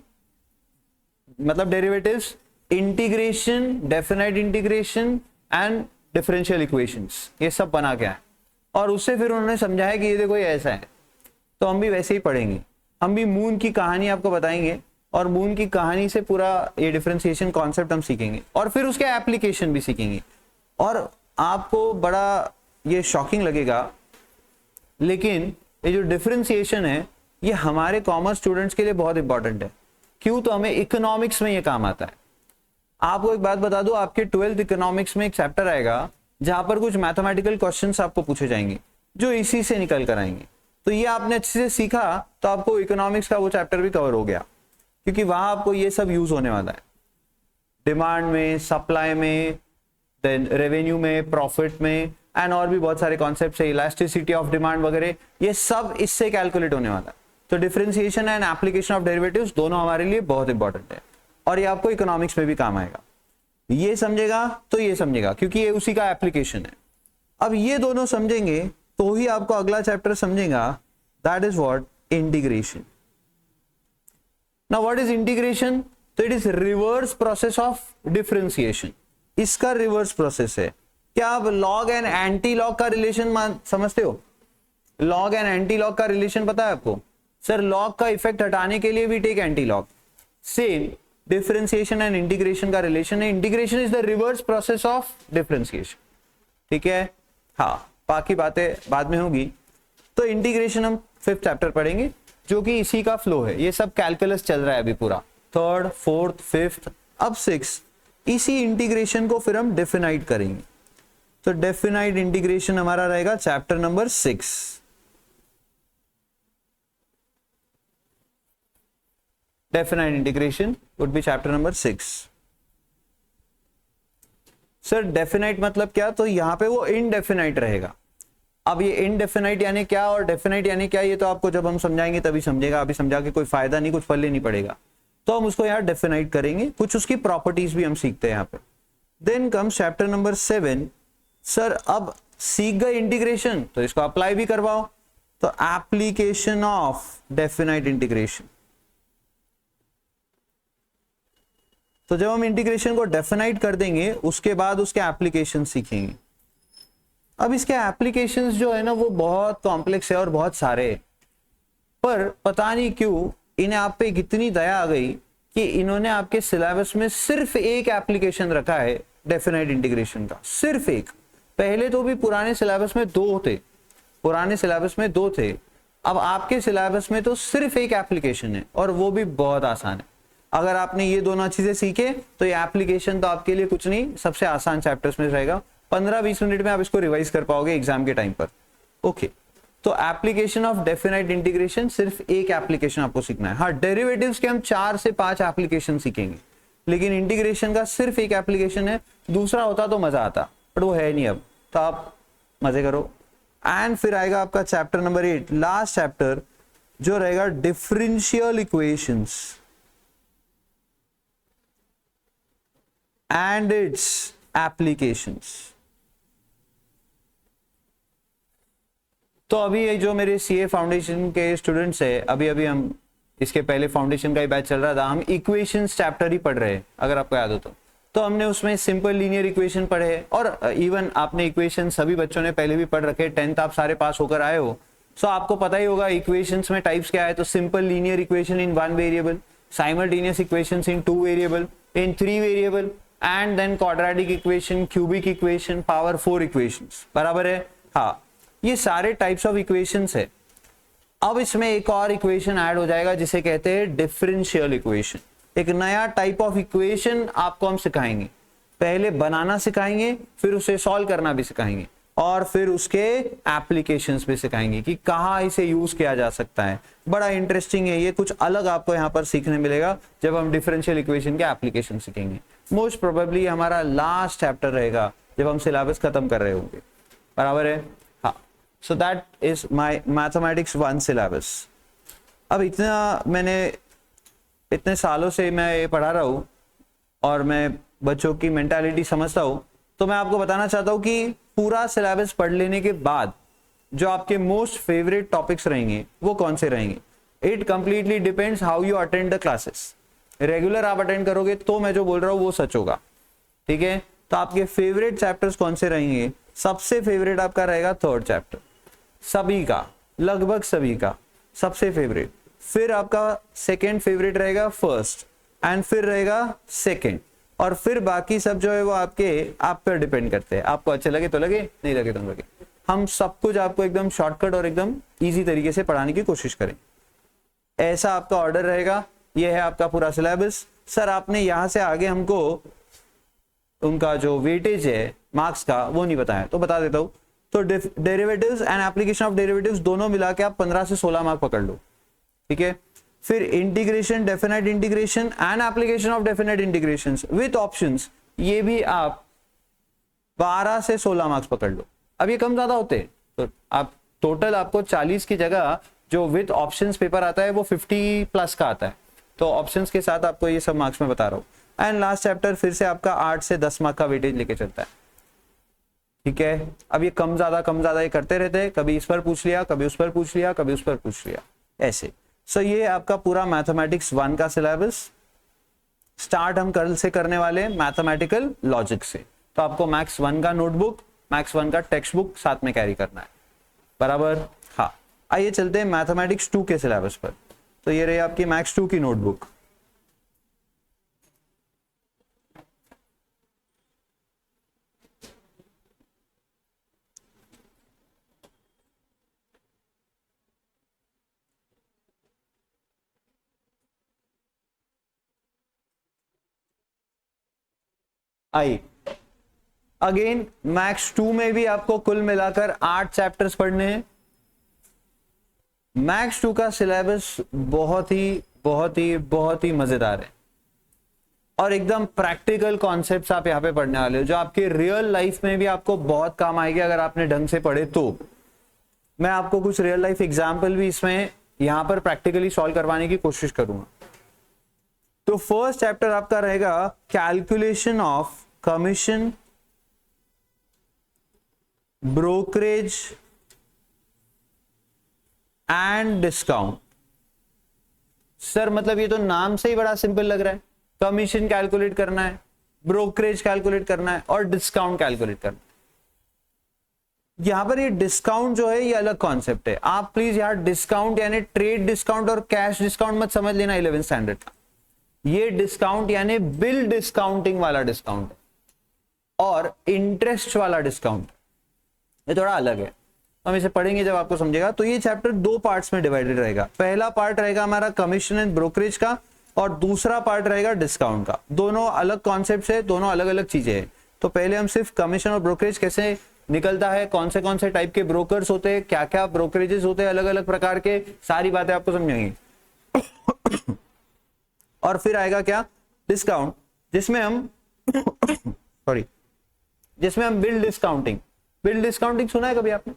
मतलब derivatives, integration, definite integration and differential equations, ये सब बना के आए। और उससे फिर उन्होंने समझाया कि ये देखो ये ऐसा है। तो हम भी वैसे ही पढ़ेंगे, हम भी मून की कहानी आपको बताएंगे, और मून की कहानी से पूरा ये डिफरेंशिएशन कॉन्सेप्ट हम सीखेंगे, और फिर उसके एप्लीकेशन भी सीखेंगे। और आपको बड़ा ये शॉकिंग लगेगा, लेकिन ये जो डिफरेंशिएशन है ये हमारे कॉमर्स स्टूडेंट्स के लिए बहुत इंपॉर्टेंट है। क्यों? तो हमें इकोनॉमिक्स में ये काम आता है। आपको एक बात बता दूं, आपके 12th इकोनॉमिक्स में एक चैप्टर आएगा जहां पर कुछ मैथमेटिकल क्वेश्चंस आपको पूछे जाएंगे जो इसी से निकल कर आएंगे। तो ये आपने अच्छे से सीखा तो आपको इकोनॉमिक्स का वो चैप्टर भी कवर हो गया, क्योंकि वहां आपको ये सब यूज होने वाला है। डिमांड में, सप्लाई में, देन रेवेन्यू में, प्रॉफिट में, एंड और भी बहुत सारे कॉन्सेप्ट्स है, इलास्टिसिटी ऑफ डिमांड वगैरह, ये सब इससे कैलकुलेट होने वाला है। तो differentiation and application of derivatives दोनों हमारे लिए बहुत इंपॉर्टेंट है, और ये आपको इकोनॉमिक्स में भी काम आएगा। ये समझेगा तो ये समझेगा, क्योंकि ये उसी का एप्लीकेशन है। अब ये दोनों समझेंगे तो ही आपको अगला चैप्टर समझेगा, that is what integration. Now what is integration? तो it is reverse process of differentiation. इसका रिवर्स प्रोसेस है। क्या आप लॉग एंड एंटी लॉग का रिलेशन समझते हो? लॉग एंड एंटी लॉग का रिलेशन पता है आपको? सर लॉग का इफेक्ट हटाने के लिए भी take anti log. Same differentiation and integration का रिलेशन है। Integration is the reverse process of differentiation. ठीक है, हाँ, बाकी बातें बाद में होगी। तो इंटीग्रेशन हम 5th चैप्टर पढ़ेंगे, जो कि इसी का फ्लो है। ये सब कैलकुलस चल रहा है अभी पूरा, 3rd, 4th, 5th, अब 6th। इसी इंटीग्रेशन को फिर हम डेफिनाइट करेंगे। तो डेफिनाइट इंटीग्रेशन हमारा रहेगा chapter number 6। Definite integration would be chapter number 6। Sir definite मतलब क्या? तो यहां पे वो इनडेफिनाइट रहेगा। अब ये इनडेफिनाइट यानी क्या और डेफिनाइट यानी क्या, ये तो आपको जब हम समझाएंगे तभी समझेगा। अभी समझा के कोई फायदा नहीं, कुछ पल्ले नहीं पड़ेगा। तो हम उसको यहाँ डेफिनाइट करेंगे, कुछ उसकी प्रॉपर्टीज भी हम सीखते हैं यहाँ पे। Then comes chapter number 7। Sir अब सीख गए इंटीग्रेशन, तो इसको अप्लाई भी करवाओ। तो एप्लीकेशन ऑफ डेफिनाइट इंटीग्रेशन। तो जब हम इंटीग्रेशन को डेफिनाइट कर देंगे, उसके बाद उसके एप्लीकेशन सीखेंगे। अब इसके एप्लीकेशंस जो है ना वो बहुत कॉम्प्लेक्स है और बहुत सारे। पर पता नहीं क्यों इन्हें आप पे कितनी दया आ गई कि इन्होंने आपके सिलेबस में सिर्फ एक एप्लीकेशन रखा है डेफिनाइट इंटीग्रेशन का, सिर्फ एक। पहले तो भी पुराने सिलेबस में दो थे, पुराने सिलेबस में दो थे, अब आपके सिलेबस में तो सिर्फ एक एप्लीकेशन है और वो भी बहुत आसान है। अगर आपने ये दोनों चीजें सीखे तो ये एप्लीकेशन तो आपके लिए कुछ नहीं, सबसे आसान चैप्टर्स में रहेगा। 15-20 मिनट में आप इसको रिवाइज कर पाओगे एग्जाम के टाइम पर। ओके, तो एप्लीकेशन ऑफ डेफिनाइट इंटीग्रेशन, सिर्फ एक एप्लीकेशन आपको सीखना है। हाँ, डेरिवेटिव्स के हम 4 से 5 एप्लीकेशन सीखेंगे, लेकिन इंटीग्रेशन का सिर्फ एक एप्लीकेशन है। दूसरा होता तो मजा आता, बट वो है नहीं अब, तो आप मजे करो। एंड फिर आएगा आपका चैप्टर नंबर 8, लास्ट चैप्टर, जो रहेगा differential equations and it's applications. तो अभी ये जो मेरे सीए फाउंडेशन के स्टूडेंट्स है, अभी हम इसके पहले फाउंडेशन का ही बैच चल रहा था, हम इक्वेशंस चैप्टर ही पढ़ रहे हैं, अगर आपको याद हो तो हमने उसमें सिंपल लीनियर इक्वेशन पढ़े, और इवन आपने इक्वेशन सभी बच्चों ने पहले भी पढ़ रखे, 10th आप सारे पास होकर आए हो, सो आपको पता ही होगा इक्वेशंस में टाइप्स क्या है। तो simple linear equation in 1 variable, simultaneous equations in 2 variable, in 3 variable, and then quadratic equation, cubic equation, power 4 equations, बराबर है। हाँ, ये सारे टाइप्स ऑफ इक्वेशंस है। अब इसमें एक और इक्वेशन ऐड हो जाएगा जिसे कहते हैं डिफरेंशियल इक्वेशन। एक नया टाइप ऑफ इक्वेशन आपको हम सिखाएंगे, पहले बनाना सिखाएंगे, फिर उसे सॉल्व करना भी सिखाएंगे, और फिर उसके एप्लीकेशंस भी सिखाएंगे कि कहाँ इसे यूज किया जा सकता है। बड़ा इंटरेस्टिंग है ये, कुछ अलग आपको यहाँ पर सीखने मिलेगा जब हम डिफरेंशियल इक्वेशन के एप्लीकेशन सीखेंगे। मोस्ट प्रोबेबली हमारा लास्ट चैप्टर रहेगा जब हम सिलेबस खत्म कर रहे होंगे, बराबर है। हाँ, so that is my mathematics 1 syllabus. अब इतने सालों से मैं ये पढ़ा रहा हूँ और मैं बच्चों की मेंटालिटी समझता हूँ, तो मैं आपको बताना चाहता हूँ कि पूरा सिलेबस पढ़ लेने के बाद जो आपके मोस्ट फेवरेट टॉपिक्स रहेंगे वो कौन से रहेंगे। It completely depends how you attend the classes. Regular आप अटेंड करोगे तो मैं जो बोल रहा हूँ वो सच होगा, ठीक है। तो आपके फेवरेट चैप्टर्स कौन से रहेंगे? सबसे फेवरेट आपका रहेगा 3rd चैप्टर, सभी का, लगभग सभी का सबसे फेवरेट। फिर आपका 2nd फेवरेट रहेगा 1st, एंड फिर रहेगा 2nd, और फिर बाकी सब जो है वो आप पर डिपेंड करते हैं। आपको अच्छे लगे तो लगे, नहीं लगे तो लगे। हम सब कुछ आपको एकदम शॉर्टकट और एकदम इजी तरीके से पढ़ाने की कोशिश करें, ऐसा आपका ऑर्डर रहेगा। ये है आपका पूरा सिलेबस। सर आपने यहाँ से आगे हमको उनका जो वेटेज है मार्क्स का वो नहीं बताया, तो बता देता हूँ। तो derivatives and application of derivatives दोनों मिला के आप 15 से 16 मार्क पकड़ लो, ठीक है। फिर integration, definite integration and application of definite integration with options, ये भी आप 12 से 16 मार्क्स पकड़ लो। अब ये कम ज्यादा होते हैं, तो आप टोटल आपको 40 की जगह जो विथ ऑप्शंस पेपर आता है वो 50 प्लस का आता है, तो ऑप्शंस के साथ आपको ये सब मार्क्स में बता रहा हूँ। एंड लास्ट चैप्टर फिर से आपका 8 से 10 मार्क का वेटेज लेके चलता है, ठीक है। अब ये कम ज्यादा ये करते रहते हैं, कभी इस पर पूछ लिया, कभी उस पर पूछ लिया, कभी उस पर पूछ लिया, ऐसे। सो ये आपका पूरा मैथमेटिक्स 1 का सिलेबस। स्टार्ट हम कल से करने वाले मैथमेटिकल लॉजिक से, तो आपको मैथ्स 1 का नोटबुक, मैथ्स 1 का टेक्स्ट बुक साथ में कैरी करना है, बराबर। हाँ, आइए चलते हैं मैथमेटिक्स 2 के सिलेबस पर। तो ये रही आपकी मैथ्स 2 की नोटबुक। आई अगेन मैथ्स 2 में भी आपको कुल मिलाकर 8 चैप्टर्स पढ़ने हैं। मैथ्स 2 का सिलेबस बहुत ही मजेदार है, और एकदम प्रैक्टिकल कॉन्सेप्ट्स आप यहाँ पे पढ़ने वाले हो जो आपके रियल लाइफ में भी आपको बहुत काम आएगी अगर आपने ढंग से पढ़े तो। मैं आपको कुछ रियल लाइफ एग्जाम्पल भी इसमें यहां पर प्रैक्टिकली सॉल्व करवाने की कोशिश करूंगा। तो फर्स्ट चैप्टर आपका रहेगा calculation of commission, brokerage and discount. Sir मतलब ये तो नाम से ही बड़ा सिंपल लग रहा है, कमीशन कैलकुलेट करना है, ब्रोकरेज कैलकुलेट करना है और डिस्काउंट कैलकुलेट करना है। यहाँ पर ये डिस्काउंट जो है ये अलग कॉन्सेप्ट है। आप प्लीज यहाँ डिस्काउंट यानी ट्रेड डिस्काउंट और कैश डिस्काउंट मत समझ लेना 11th स्टैंडर्ड का। ये डिस्काउंट यानी बिल डिस्काउंटिंग वाला डिस्काउंट और इंटरेस्ट वाला डिस्काउंट, ये थोड़ा अलग है। हम इसे पढ़ेंगे जब आपको समझेगा। तो ये चैप्टर दो पार्ट्स में डिवाइडेड रहेगा। पहला पार्ट रहेगा हमारा कमीशन एंड ब्रोकरेज का और दूसरा पार्ट रहेगा डिस्काउंट का। दोनों अलग कॉन्सेप्ट्स है, दोनों अलग अलग चीजें हैं। तो पहले हम सिर्फ कमीशन और ब्रोकरेज कैसे निकलता है, कौन से टाइप के ब्रोकर्स होते हैं, क्या क्या ब्रोकरेजेस होते हैं अलग अलग प्रकार के, सारी बातें आपको समझाएंगे। और फिर आएगा क्या, डिस्काउंट, जिसमें हम बिल डिस्काउंटिंग सुना है कभी आपने?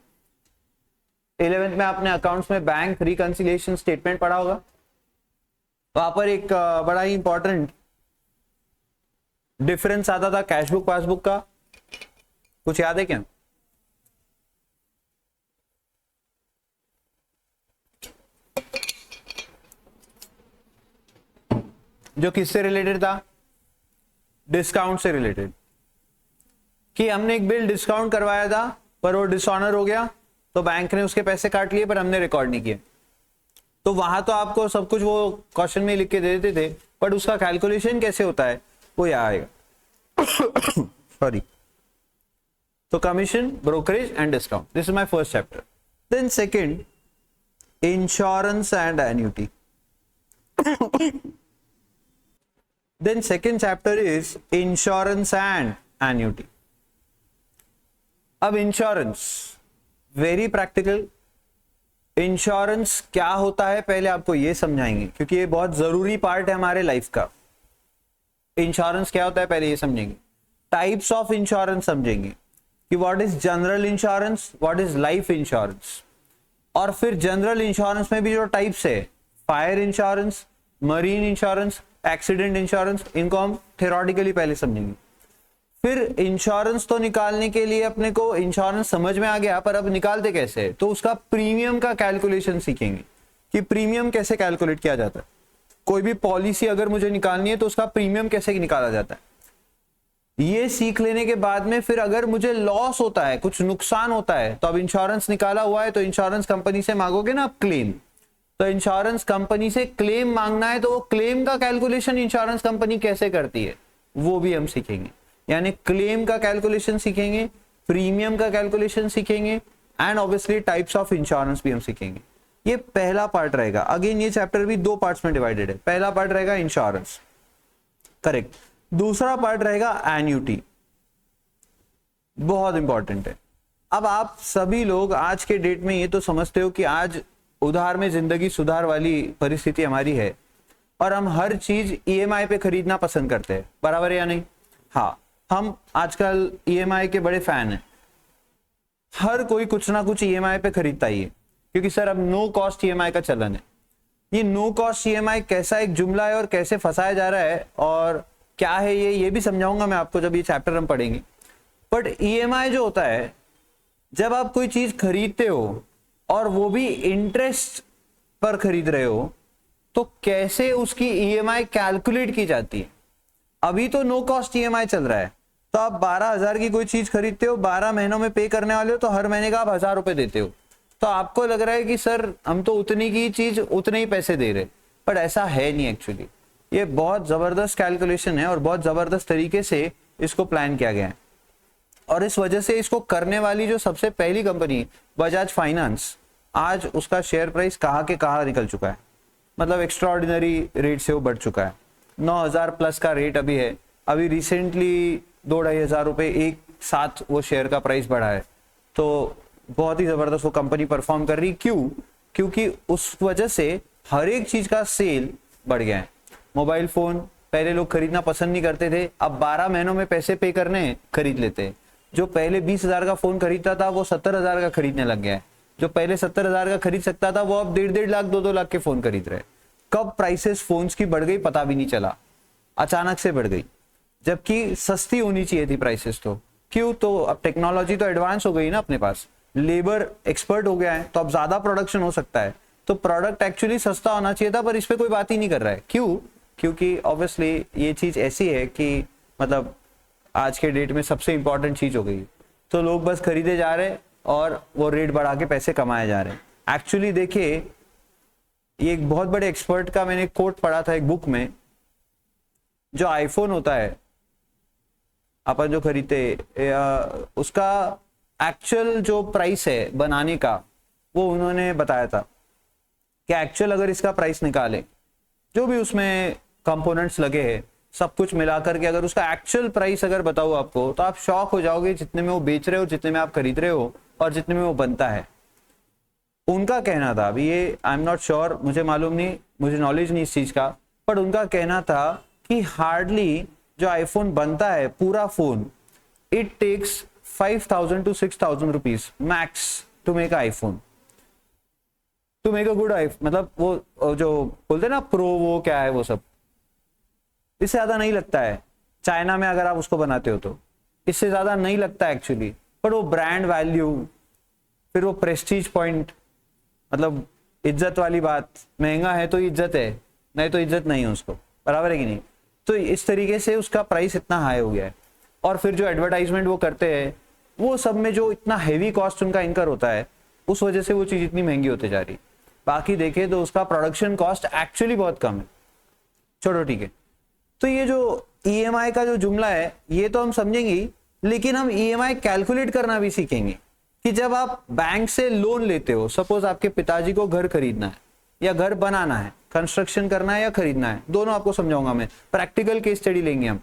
11th में आपने अकाउंट्स में बैंक रिकंसिलिएशन स्टेटमेंट पढ़ा होगा। वहां पर एक बड़ा ही इंपॉर्टेंट डिफरेंस आता था कैशबुक पासबुक का, कुछ याद है क्या? जो किससे रिलेटेड था? डिस्काउंट से रिलेटेड, कि हमने एक बिल डिस्काउंट करवाया था पर वो डिसऑनर हो गया तो बैंक ने उसके पैसे काट लिए पर हमने रिकॉर्ड नहीं किए। तो वहां तो आपको सब कुछ वो क्वेश्चन में लिख के दे देते थे, बट उसका कैलकुलेशन कैसे होता है वो यहाँ आएगा। सॉरी। तो commission, brokerage and discount, this is my first chapter. Then second, insurance and annuity. Then second chapter is insurance and annuity. अब इंश्योरेंस वेरी प्रैक्टिकल। इंश्योरेंस क्या होता है पहले आपको ये समझाएंगे, क्योंकि ये बहुत जरूरी पार्ट है हमारे लाइफ का। इंश्योरेंस क्या होता है पहले ये समझेंगे। टाइप्स ऑफ इंश्योरेंस समझेंगे कि what is general insurance, what is life insurance. और फिर जनरल इंश्योरेंस में भी जो टाइप्स है, fire insurance, marine insurance, accident insurance, इनको हम थ्योरेटिकली पहले समझेंगे। फिर इंश्योरेंस तो निकालने के लिए अपने को इंश्योरेंस समझ में आ गया, पर अब निकालते कैसे है, तो उसका प्रीमियम का कैलकुलेशन सीखेंगे कि प्रीमियम कैसे कैलकुलेट किया जाता है। कोई भी पॉलिसी अगर मुझे निकालनी है तो उसका प्रीमियम कैसे निकाला जाता है। ये सीख लेने के बाद में फिर अगर मुझे लॉस होता है, कुछ नुकसान होता है, तो अब इंश्योरेंस निकाला हुआ है तो इंश्योरेंस कंपनी से मांगोगे ना आप क्लेम। तो इंश्योरेंस कंपनी से क्लेम मांगना है तो वो क्लेम का कैलकुलेशन इंश्योरेंस कंपनी कैसे करती है वो भी हम सीखेंगे। यानी क्लेम का कैलकुलेशन सीखेंगे, प्रीमियम का कैलकुलेशन सीखेंगे and obviously types of insurance भी हम सीखेंगे। ये पहला पार्ट रहेगा। अगेन ये चैप्टर भी दो पार्ट्स में डिवाइडेड है। पहला पार्ट रहेगा इंश्योरेंस, करेक्ट। दूसरा पार्ट रहेगा एन्युटी, बहुत इंपॉर्टेंट है। अब आप सभी लोग आज के डेट में ये तो समझते हो कि आज उधार में जिंदगी सुधार वाली परिस्थिति हमारी है और हम हर चीज ईएमआई पे खरीदना पसंद करते हैं, बराबर है या नहीं? हाँ, हम आजकल ईएमआई के बड़े फैन हैं। हर कोई कुछ ना कुछ ईएमआई पे खरीदता ही है, क्योंकि सर अब नो कॉस्ट ईएमआई का चलन है। ये नो कॉस्ट ईएमआई कैसा एक जुमला है और कैसे फंसाया जा रहा है और क्या है ये भी समझाऊंगा मैं आपको जब ये चैप्टर हम पढ़ेंगे। बट ईएमआई जो होता है, जब आप कोई चीज खरीदते हो और वो भी इंटरेस्ट पर खरीद रहे हो, तो कैसे उसकी ईएमआई कैलकुलेट की जाती है। अभी तो नो कॉस्ट ईएमआई चल रहा है, तो आप 12,000 की कोई चीज खरीदते हो, 12 महीनों में पे करने वाले हो, तो हर महीने का आप 1,000 रुपए देते हो। तो आपको लग रहा है कि सर हम तो उतनी की चीज उतने ही पैसे दे रहे, बट ऐसा है नहीं एक्चुअली। ये बहुत जबरदस्त कैलकुलेशन है और बहुत जबरदस्त तरीके से इसको प्लान किया गया है। और इस वजह से इसको करने वाली जो सबसे पहली कंपनी बजाज फाइनेंस, आज उसका शेयर प्राइस कहाँ के कहाँ निकल चुका है, मतलब एक्स्ट्राऑर्डिनरी रेट से वो बढ़ चुका है। 9,000 प्लस का रेट अभी है। अभी रिसेंटली 2-2,500 रुपए एक साथ वो शेयर का प्राइस बढ़ा है। तो बहुत ही जबरदस्त वो कंपनी परफॉर्म कर रही। क्यों? क्योंकि उस वजह से हर एक चीज का सेल बढ़ गया है। मोबाइल फोन पहले लोग खरीदना पसंद नहीं करते थे, अब 12 महीनों में पैसे पे करने खरीद लेते हैं। जो पहले 20,000 का फोन खरीदता था वो 70,000 का खरीदने लग गया है। जो पहले 70,000 का खरीद सकता था वो अब 1.5 लाख 2-2 लाख के फोन खरीद रहे। कब प्राइसेस फोन्स की बढ़ गई पता भी नहीं चला, अचानक से बढ़ गई, जबकि सस्ती होनी चाहिए थी प्राइसेस। तो क्यों? तो अब टेक्नोलॉजी तो एडवांस हो गई ना, अपने पास लेबर एक्सपर्ट हो गया है, तो अब ज्यादा प्रोडक्शन हो सकता है। तो प्रोडक्ट एक्चुअली सस्ता होना चाहिए था, पर इस पे कोई बात ही नहीं कर रहा है। क्यों? क्योंकि ऑब्वियसली ये चीज ऐसी है कि मतलब आज के डेट में सबसे इंपॉर्टेंट चीज हो गई, तो लोग बस खरीदे जा रहे हैं और वो रेट बढ़ा के पैसे कमाए जा रहे हैं। एक्चुअली देखिए, ये एक बहुत बड़े एक्सपर्ट का मैंने कोट पढ़ा था एक बुक में। जो आईफोन होता है अपन जो खरीदते, उसका एक्चुअल जो प्राइस है बनाने का, वो उन्होंने बताया था कि एक्चुअल अगर इसका प्राइस निकाले, जो भी उसमें कंपोनेंट्स लगे हैं सब कुछ मिलाकर के, अगर उसका एक्चुअल प्राइस अगर बताऊं आपको, तो आप शॉक हो जाओगे जितने में वो बेच रहे हो, जितने में आप खरीद रहे हो और जितने में वो बनता है। उनका कहना था, अभी ये आई एम नॉट श्योर, मुझे मालूम नहीं, मुझे नॉलेज नहीं इस चीज का, पर उनका कहना था कि हार्डली जो आईफोन बनता है पूरा phone, it takes 5,000 to 6,000 rupees max to make iPhone, to make a good iPhone. मतलब वो जो बोलते हैं ना प्रो, वो क्या है वो सब, इससे ज्यादा नहीं लगता है। चाइना में अगर आप उसको बनाते हो तो इससे ज्यादा नहीं लगता एक्चुअली, पर वो ब्रांड वैल्यू, फिर वो प्रेस्टीज पॉइंट, मतलब इज्जत वाली बात, महंगा है तो इज्जत है, नहीं तो इज्जत नहीं है उसको, बराबर है कि नहीं। तो इस तरीके से उसका प्राइस इतना हाई हो गया है। और फिर जो एडवर्टाइजमेंट वो करते हैं, वो सब में जो इतना हैवी कॉस्ट उनका इनकर होता है, उस वजह से वो चीज इतनी महंगी होती जा रही। बाकी देखे तो उसका प्रोडक्शन कॉस्ट एक्चुअली बहुत कम है। छोड़ो, ठीक है। तो ये जो ईएमआई का जो जुमला है, ये तो हम समझेंगे, लेकिन हम ईएमआई कैलकुलेट करना भी सीखेंगे कि जब आप बैंक से लोन लेते हो, सपोज आपके पिताजी को घर खरीदना है या घर बनाना है, कंस्ट्रक्शन करना है या खरीदना है, दोनों आपको समझाऊंगा मैं, प्रैक्टिकल केस स्टडी लेंगे हम।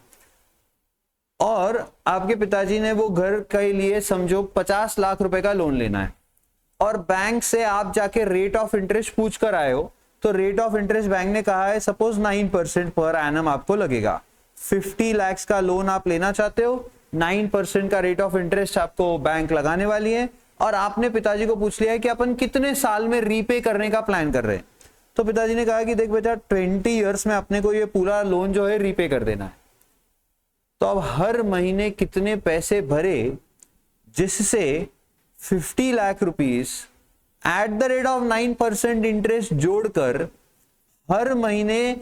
और आपके पिताजी ने वो घर के लिए समझो 50 लाख रुपए का लोन लेना है, और बैंक से आप जाके रेट ऑफ इंटरेस्ट पूछ कर आए हो, तो रेट ऑफ इंटरेस्ट बैंक ने कहा है सपोज 9% पर एनम आपको लगेगा। 50 लाख का लोन आप लेना चाहते हो, 9% का रेट ऑफ इंटरेस्ट आपको बैंक लगाने वाली है, और आपने पिताजी को पूछ लिया है कि अपन कितने साल में रीपे करने का प्लान कर रहे हैं। तो पिताजी ने कहा कि देख बेटा, 20 ईयर्स में अपने को ये पूरा लोन जो है रीपे कर देना है। तो अब हर महीने कितने पैसे भरे, जिससे 50 lakh rupees at the rate of 9% interest जोड़कर हर महीने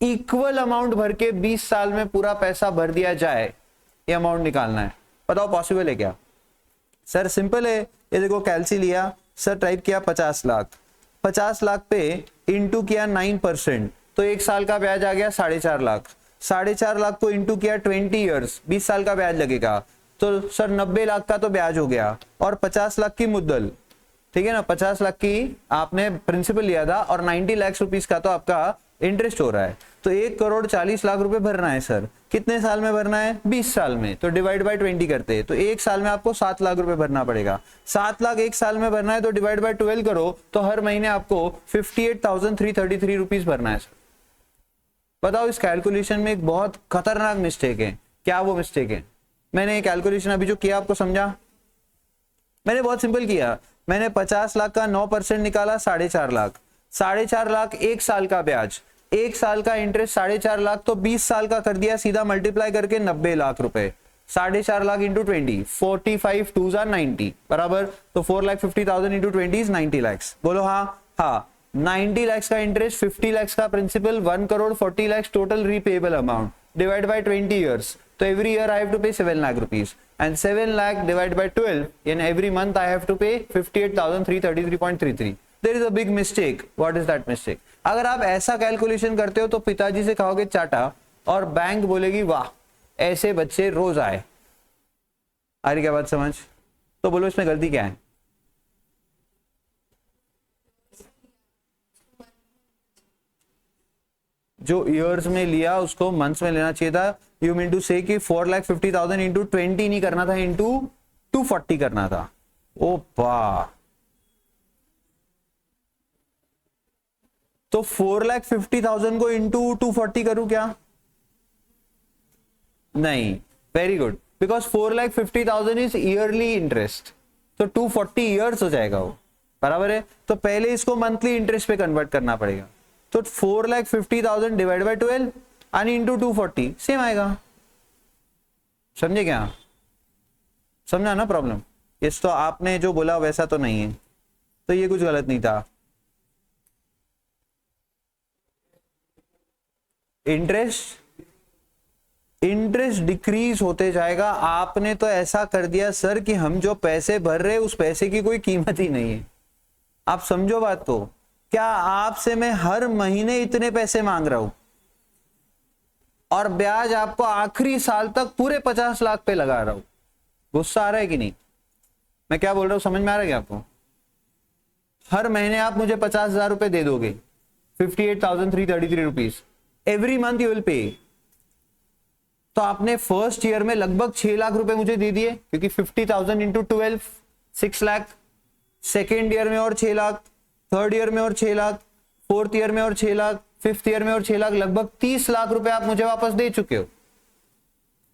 इक्वल अमाउंट भर के 20 साल में पूरा पैसा भर दिया जाए, ये अमाउंट निकालना है। बताओ पॉसिबल है क्या? सर सिंपल है, ये देखो कैलसी लिया सर, टाइप किया 50 लाख, 50 लाख पे इंटू किया 9%, तो एक साल का ब्याज आ गया 4.5 लाख। 4.5 लाख को इंटू किया 20 ईयर्स, 20 साल का ब्याज लगेगा, तो सर 90 लाख का तो ब्याज हो गया, और 50 लाख की मुद्दल, ठीक है ना, 50 लाख की आपने प्रिंसिपल लिया था, और 90 लाख रुपीस का तो आपका इंटरेस्ट हो रहा है। तो 1,40,00,000 रुपए भरना है सर, कितने साल में भरना है? 20 साल में। तो डिवाइड बाय 20 करते हैं, तो एक साल में आपको 7 लाख रुपए भरना पड़ेगा। 7 लाख एक साल में भरना है, तो डिवाइड बाय 12 करो, तो हर महीने आपको 58,333 रुपीज भरना है सर। बताओ, इस कैलकुलेशन में एक बहुत खतरनाक मिस्टेक है। क्या वो मिस्टेक है? मैंने कैलकुलेशन अभी जो किया आपको समझा? मैंने बहुत सिंपल किया, मैंने 50 लाख का 9% निकाला, 4.5 लाख। 4.5 लाख एक साल का ब्याज, एक साल का इंटरेस्ट 4.5 लाख, तो 20 साल का कर दिया सीधा मल्टीप्लाई करके 90 लाख रुपए। 4.5 लाख इंटू 20, 45 2 90 बराबर, तो 4,50,000 इंटू 20 इज 90 लाख। बोलो हाँ। हाँ, 90 लाख का इंटरेस्ट, 50 लाख का principal, 1,40 lakh total repayable amount, divide by 20 years, तो every year I have to pay 7 lakh rupees, and 7 lakh divided by 12, and every month I have to pay 58,333.33. There is a big mistake. What is that mistake? अगर आप ऐसा कैलकुलेशन करते हो तो पिताजी से कहोगे चाटा, और बैंक बोलेगी वाह, ऐसे बच्चे रोज आए। आ रही क्या बात समझ? तो बोलो इसमें गलती क्या है? जो ईयर्स में लिया उसको मंथ्स में लेना चाहिए था। यू मीन टू से कि 4,50,000 इंटू 20 नहीं करना था, इंटू 240 करना था। ओ वाह, तो 4,50,000 को इंटू 240 करूं क्या? नहीं, very good, because 4,50,000 is yearly interest, तो 240 ईयर्स हो जाएगा वो, बराबर है। तो पहले इसको मंथली इंटरेस्ट पे कन्वर्ट करना पड़ेगा, तो 4,50,000 डिवाइड बाय 12 और इंटू 240 सेम आएगा। समझे क्या? समझा ना प्रॉब्लम? इस तो आपने जो बोला वैसा तो नहीं है, तो ये कुछ गलत नहीं था। इंटरेस्ट इंटरेस्ट डिक्रीज होते जाएगा। आपने तो ऐसा कर दिया सर कि हम जो पैसे भर रहे हैं उस पैसे की कोई कीमत ही नहीं है। आप समझो बात को, क्या आपसे मैं हर महीने इतने पैसे मांग रहा हूं और ब्याज आपको आखिरी साल तक पूरे 50 लाख पे लगा रहा हूं। गुस्सा आ रहा है कि नहीं? मैं क्या बोल रहा हूं समझ में आ रहा है क्या आपको? हर महीने आप मुझे 50,000 रुपए दे दोगे, 58,333 rupees every month you will pay. तो आपने फर्स्ट ईयर में लगभग 6 लाख रुपए मुझे दे दिए, क्योंकि 50,000 इंटू 12 6 लाख। सेकेंड ईयर में और 6 लाख, थर्ड ईयर में और 6 लाख, फोर्थ ईयर में और 6 लाख, फिफ्थ ईयर में और 6 लाख, लगभग 30 लाख रुपए आप मुझे वापस दे चुके हो।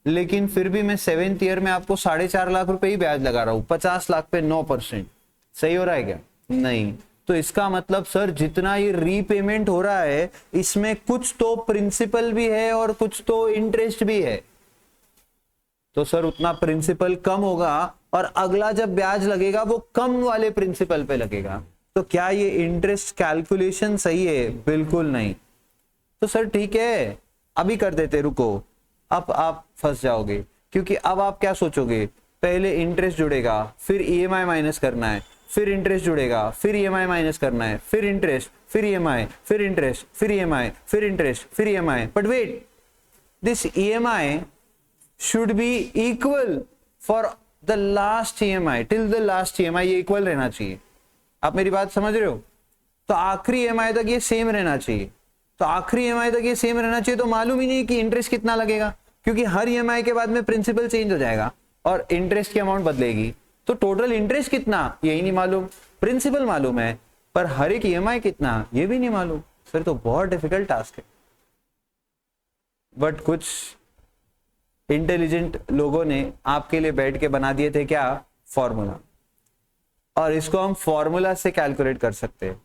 लेकिन फिर भी मैं सेवेंथ ईयर में आपको 4.5 लाख रुपए ही ब्याज लगा रहा हूं, 50 लाख पे 9%। सही हो रहा है क्या? नहीं। तो इसका मतलब सर जितना ये रीपेमेंट हो रहा है इसमें कुछ तो प्रिंसिपल भी है और कुछ तो इंटरेस्ट भी है। तो सर उतना प्रिंसिपल कम होगा और अगला जब ब्याज लगेगा वो कम वाले प्रिंसिपल पे लगेगा। तो क्या ये इंटरेस्ट कैलकुलेशन सही है? बिल्कुल नहीं। तो सर ठीक है अभी कर देते, रुको। अब आप फंस जाओगे, क्योंकि अब आप क्या सोचोगे, पहले इंटरेस्ट जुड़ेगा, फिर ईएमआई माइनस करना है, फिर इंटरेस्ट जुड़ेगा, फिर ईएमआई माइनस करना है, फिर इंटरेस्ट, फिर ईएमआई, फिर इंटरेस्ट, फिर ईएमआई, फिर इंटरेस्ट, फिर EMI. But wait, this EMI should be equal for the last EMI, till the last EMI ये इक्वल रहना चाहिए। आप मेरी बात समझ रहे हो? तो आखिरी ईएमआई तक ये सेम रहना चाहिए। तो आखिरी ईएमआई तक ये सेम रहना चाहिए, तो मालूम ही नहीं कि इंटरेस्ट कितना लगेगा, क्योंकि हर ईएमआई के बाद में प्रिंसिपल चेंज हो जाएगा और इंटरेस्ट की अमाउंट बदलेगी। तो टोटल इंटरेस्ट कितना यही नहीं मालूम, प्रिंसिपल मालूम है पर हर एक ईएमआई कितना ये भी नहीं मालूम। सर तो बहुत डिफिकल्ट टास्क है। बट कुछ इंटेलिजेंट लोगों ने आपके लिए बैठ के बना दिए थे क्या, फॉर्मूला, और इसको हम फॉर्मूला से कैलकुलेट कर सकते हैं।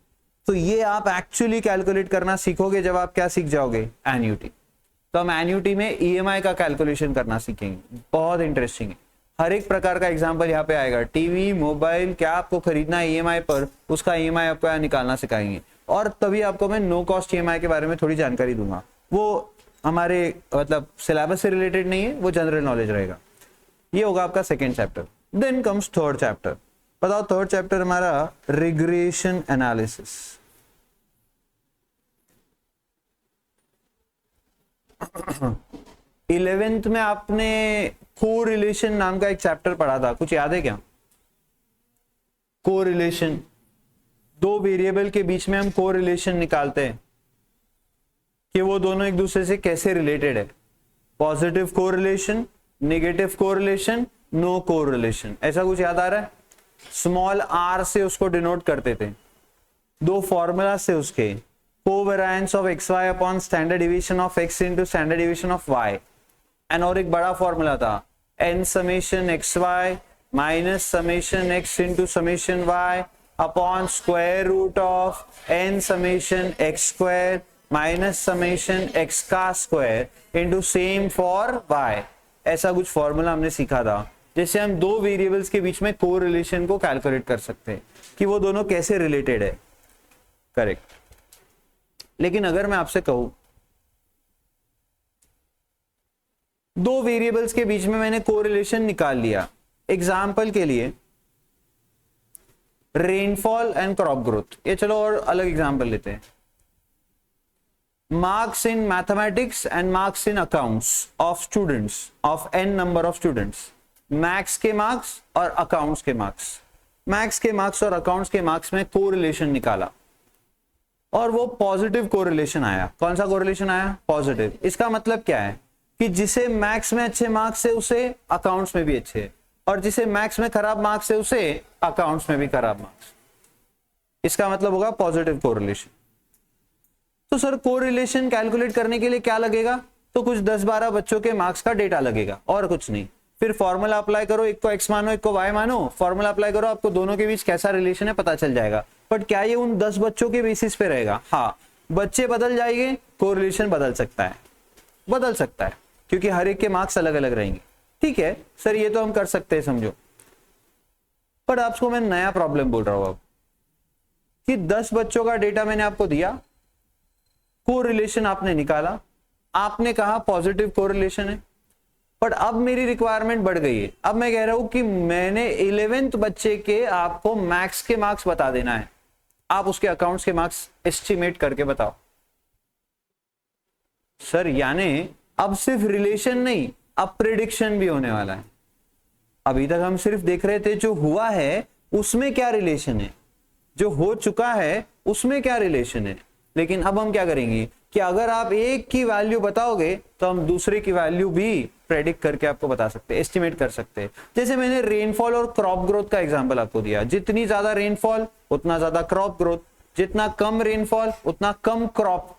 तो ये आप एक्चुअली कैलकुलेट करना सीखोगे जब आप क्या सीख जाओगे, एन्युटी। तो हम एन्युटी में ईएमआई का कैलकुलेशन करना सीखेंगे, बहुत इंटरेस्टिंग है। हर एक प्रकार का एग्जांपल यहाँ पे आएगा, टीवी, मोबाइल, क्या आपको खरीदना है ईएमआई पर, उसका ईएमआई आपको यहाँ निकालना सिखाएंगे। और तभी आपको मैं नो कॉस्ट ईएमआई के बारे में थोड़ी जानकारी दूंगा। वो हमारे मतलब सिलेबस से रिलेटेड नहीं है, वो जनरल नॉलेज रहेगा। ये होगा आपका second chapter. Then comes third chapter. बताओ थर्ड चैप्टर हमारा रिग्रेशन एनालिसिस। इलेवेंथ में आपने कोरिलेशन नाम का एक चैप्टर पढ़ा था, कुछ याद है क्या? कोरिलेशन, दो वेरिएबल के बीच में हम कोरिलेशन निकालते हैं कि वो दोनों एक दूसरे से कैसे रिलेटेड है। Positive correlation, negative correlation, no correlation, ऐसा कुछ याद आ रहा है? स्मॉल आर से उसको डिनोट करते थे, दो फॉर्मूला से उसके, covariance of X Y upon standard division of X into standard division of Y. And और एक बड़ा फॉर्मूला था N summation X Y minus summation X into summation Y upon square root of N summation X square minus summation X का square into same for Y. ऐसा कुछ फॉर्मूला हमने सीखा था, जैसे हम दो वेरिएबल्स के बीच में कोरिलेशन को कैलकुलेट कर सकते हैं कि वो दोनों कैसे रिलेटेड है। करेक्ट। लेकिन अगर मैं आपसे कहूं दो वेरिएबल्स के बीच में मैंने कोरिलेशन निकाल लिया, एग्जाम्पल के लिए रेनफॉल एंड क्रॉप ग्रोथ, ये चलो और अलग एग्जाम्पल लेते हैं। Marks in mathematics and marks in accounts of students of n number of students, maths के मार्क्स और अकाउंट्स के मार्क्स, मैथ्स के मार्क्स और अकाउंट्स के मार्क्स में कोरिलेशन निकाला और वो पॉजिटिव कोरिलेशन आया। कौन सा कोरिलेशन आया? पॉजिटिव। इसका मतलब क्या है कि जिसे मैथ्स में अच्छे मार्क्स है उसे अकाउंट्स में भी अच्छे, और जिसे मैथ्स में खराब मार्क्स है उसे अकाउंट्स में भी खराब मार्क्स। इसका मतलब होगा पॉजिटिव कोरिलेशन। तो सर कोरिलेशन कैलकुलेट करने के लिए क्या लगेगा? तो कुछ 10-12 बच्चों के मार्क्स का डेटा लगेगा और कुछ नहीं। फिर फॉर्मूला अप्लाई करो, एक को x मानो एक को y मानो, फॉर्मूला अप्लाई करो, आपको दोनों के बीच कैसा रिलेशन है पता चल जाएगा। बट क्या ये उन 10 बच्चों के बेसिस पे रहेगा? हाँ, बच्चे बदल जाएंगे, कोरिलेशन बदल सकता है, बदल सकता है, क्योंकि हर एक के मार्क्स अलग अलग रहेंगे। ठीक है सर, ये तो हम कर सकते हैं समझो। पर आपको मैं नया प्रॉब्लम बोल रहा हूं अब कि 10 बच्चों का डेटा मैंने आपको दिया, कोरिलेशन आपने निकाला, आपने कहा पॉजिटिव कोरिलेशन है, बट अब मेरी रिक्वायरमेंट बढ़ गई है, अब मैं कह रहा हूं कि मैंने 11th बच्चे के आपको मैथ्स के मार्क्स बता देना है, आप उसके अकाउंट्स के मार्क्स एस्टिमेट करके बताओ। सर यानी अब सिर्फ रिलेशन नहीं, अब प्रिडिक्शन भी होने वाला है। अभी तक हम सिर्फ देख रहे थे जो हुआ है उसमें क्या रिलेशन है, जो हो चुका है उसमें क्या रिलेशन है, लेकिन अब हम क्या करेंगे कि अगर आप एक की वैल्यू बताओगे तो हम दूसरे की वैल्यू भी प्रेडिक्ट करके आपको बता सकते हैं, एस्टिमेट कर सकते हैं। जैसे मैंने रेनफॉल और क्रॉप ग्रोथ का एग्जांपल आपको दिया, जितनी ज्यादा रेनफॉल उतना ज्यादा क्रॉप ग्रोथ, जितना कम रेनफॉल उतना कम क्रॉप,